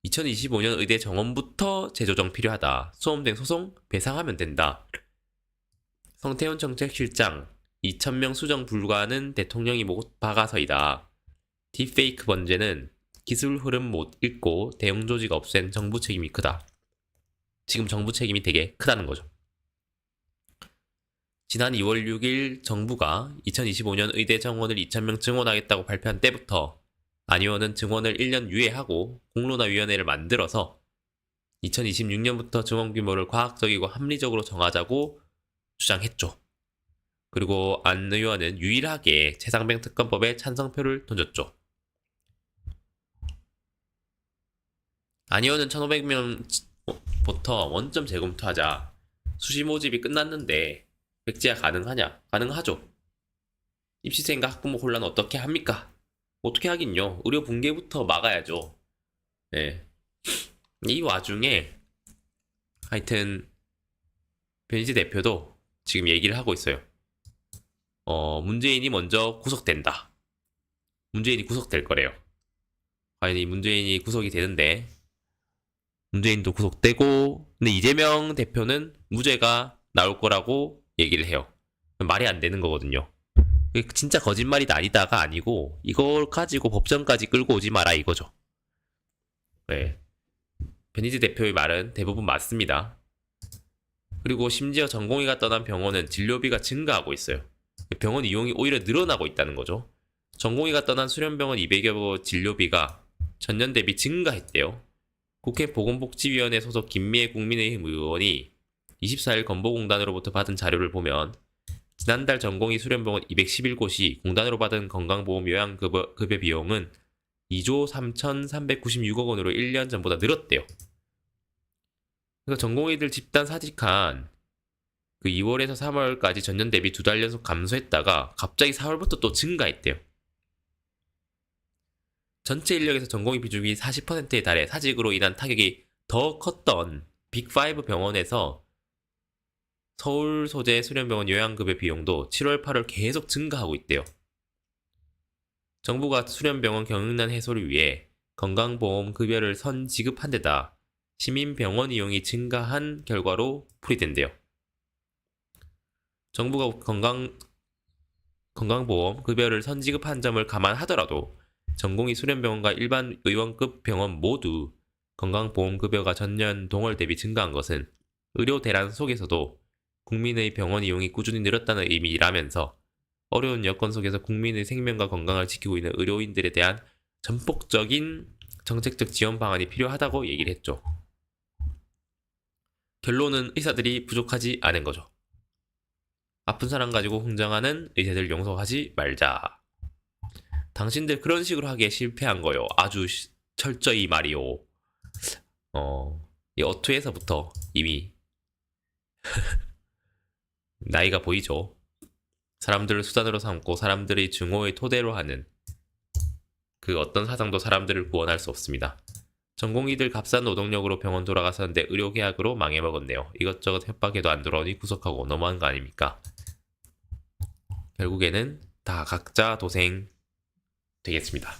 2025년 의대 정원부터 재조정 필요하다. 수험생 소송 배상하면 된다. 성태훈 정책실장 2,000명 수정 불가는 대통령이 못 박아서이다. 딥페이크 번제는 기술 흐름 못 읽고 대응 조직 없앤 정부 책임이 크다. 지금 정부 책임이 되게 크다는 거죠. 지난 2월 6일 정부가 2025년 의대 정원을 2,000명 증원하겠다고 발표한 때부터 안 의원은 증원을 1년 유예하고 공론화위원회를 만들어서 2026년부터 증원 규모를 과학적이고 합리적으로 정하자고 주장했죠. 그리고 안 의원은 유일하게 최상병 특검법에 찬성표를 던졌죠. 안 의원은 1,500명부터 원점 재검토하자. 수시 모집이 끝났는데 백지화 가능하냐? 가능하죠. 입시생과 학부모 혼란 어떻게 합니까? 어떻게 하긴요. 의료 붕괴부터 막아야죠. 네. 이 와중에 하여튼 변희재 대표도 지금 얘기를 하고 있어요. 문재인이 먼저 구속된다. 문재인이 구속될 거래요. 과연 이 문재인이 구속이 되는데 문재인도 구속되고 근데 이재명 대표는 무죄가 나올 거라고 얘기를 해요. 말이 안 되는 거거든요. 진짜 거짓말이다 아니다가 아니고 이걸 가지고 법정까지 끌고 오지 마라 이거죠. 네. 변희재 대표의 말은 대부분 맞습니다. 그리고 심지어 전공의가 떠난 병원은 진료비가 증가하고 있어요. 병원 이용이 오히려 늘어나고 있다는 거죠. 전공의가 떠난 수련병원 200여 진료비가 전년 대비 증가했대요. 국회 보건복지위원회 소속 김미애 국민의힘 의원이 24일 건보공단으로부터 받은 자료를 보면 지난달 전공의 수련병원 211곳이 공단으로 받은 건강보험 요양급여 비용은 2조 3,396억 원으로 1년 전보다 늘었대요. 그래서 전공의들 집단 사직한 그 2월에서 3월까지 전년 대비 2달 연속 감소했다가 갑자기 4월부터 또 증가했대요. 전체 인력에서 전공의 비중이 40%에 달해 사직으로 인한 타격이 더 컸던 빅5 병원에서 서울 소재 수련병원 요양급여 비용도 7월, 8월 계속 증가하고 있대요. 정부가 수련병원 경영난 해소를 위해 건강보험 급여를 선 지급한 데다 시민병원 이용이 증가한 결과로 풀이된대요. 정부가 건강보험 급여를 선 지급한 점을 감안하더라도 전공의 수련병원과 일반 의원급 병원 모두 건강보험급여가 전년 동월 대비 증가한 것은 의료 대란 속에서도 국민의 병원 이용이 꾸준히 늘었다는 의미라면서 어려운 여건 속에서 국민의 생명과 건강을 지키고 있는 의료인들에 대한 전폭적인 정책적 지원 방안이 필요하다고 얘기를 했죠. 결론은 의사들이 부족하지 않은 거죠. 아픈 사람 가지고 흥정하는 의사들 용서하지 말자. 당신들 그런 식으로 하기에 실패한 거요. 아주 철저히 말이요. 이 어투에서부터 이미 나이가 보이죠. 사람들을 수단으로 삼고 사람들의 증오의 토대로 하는 그 어떤 사상도 사람들을 구원할 수 없습니다. 전공의들 값싼 노동력으로 병원 돌아가서는데 의료계약으로 망해먹었네요. 이것저것 협박해도 안 돌아오니 구속하고 너무한 거 아닙니까? 결국에는 다 각자 도생 되겠습니다.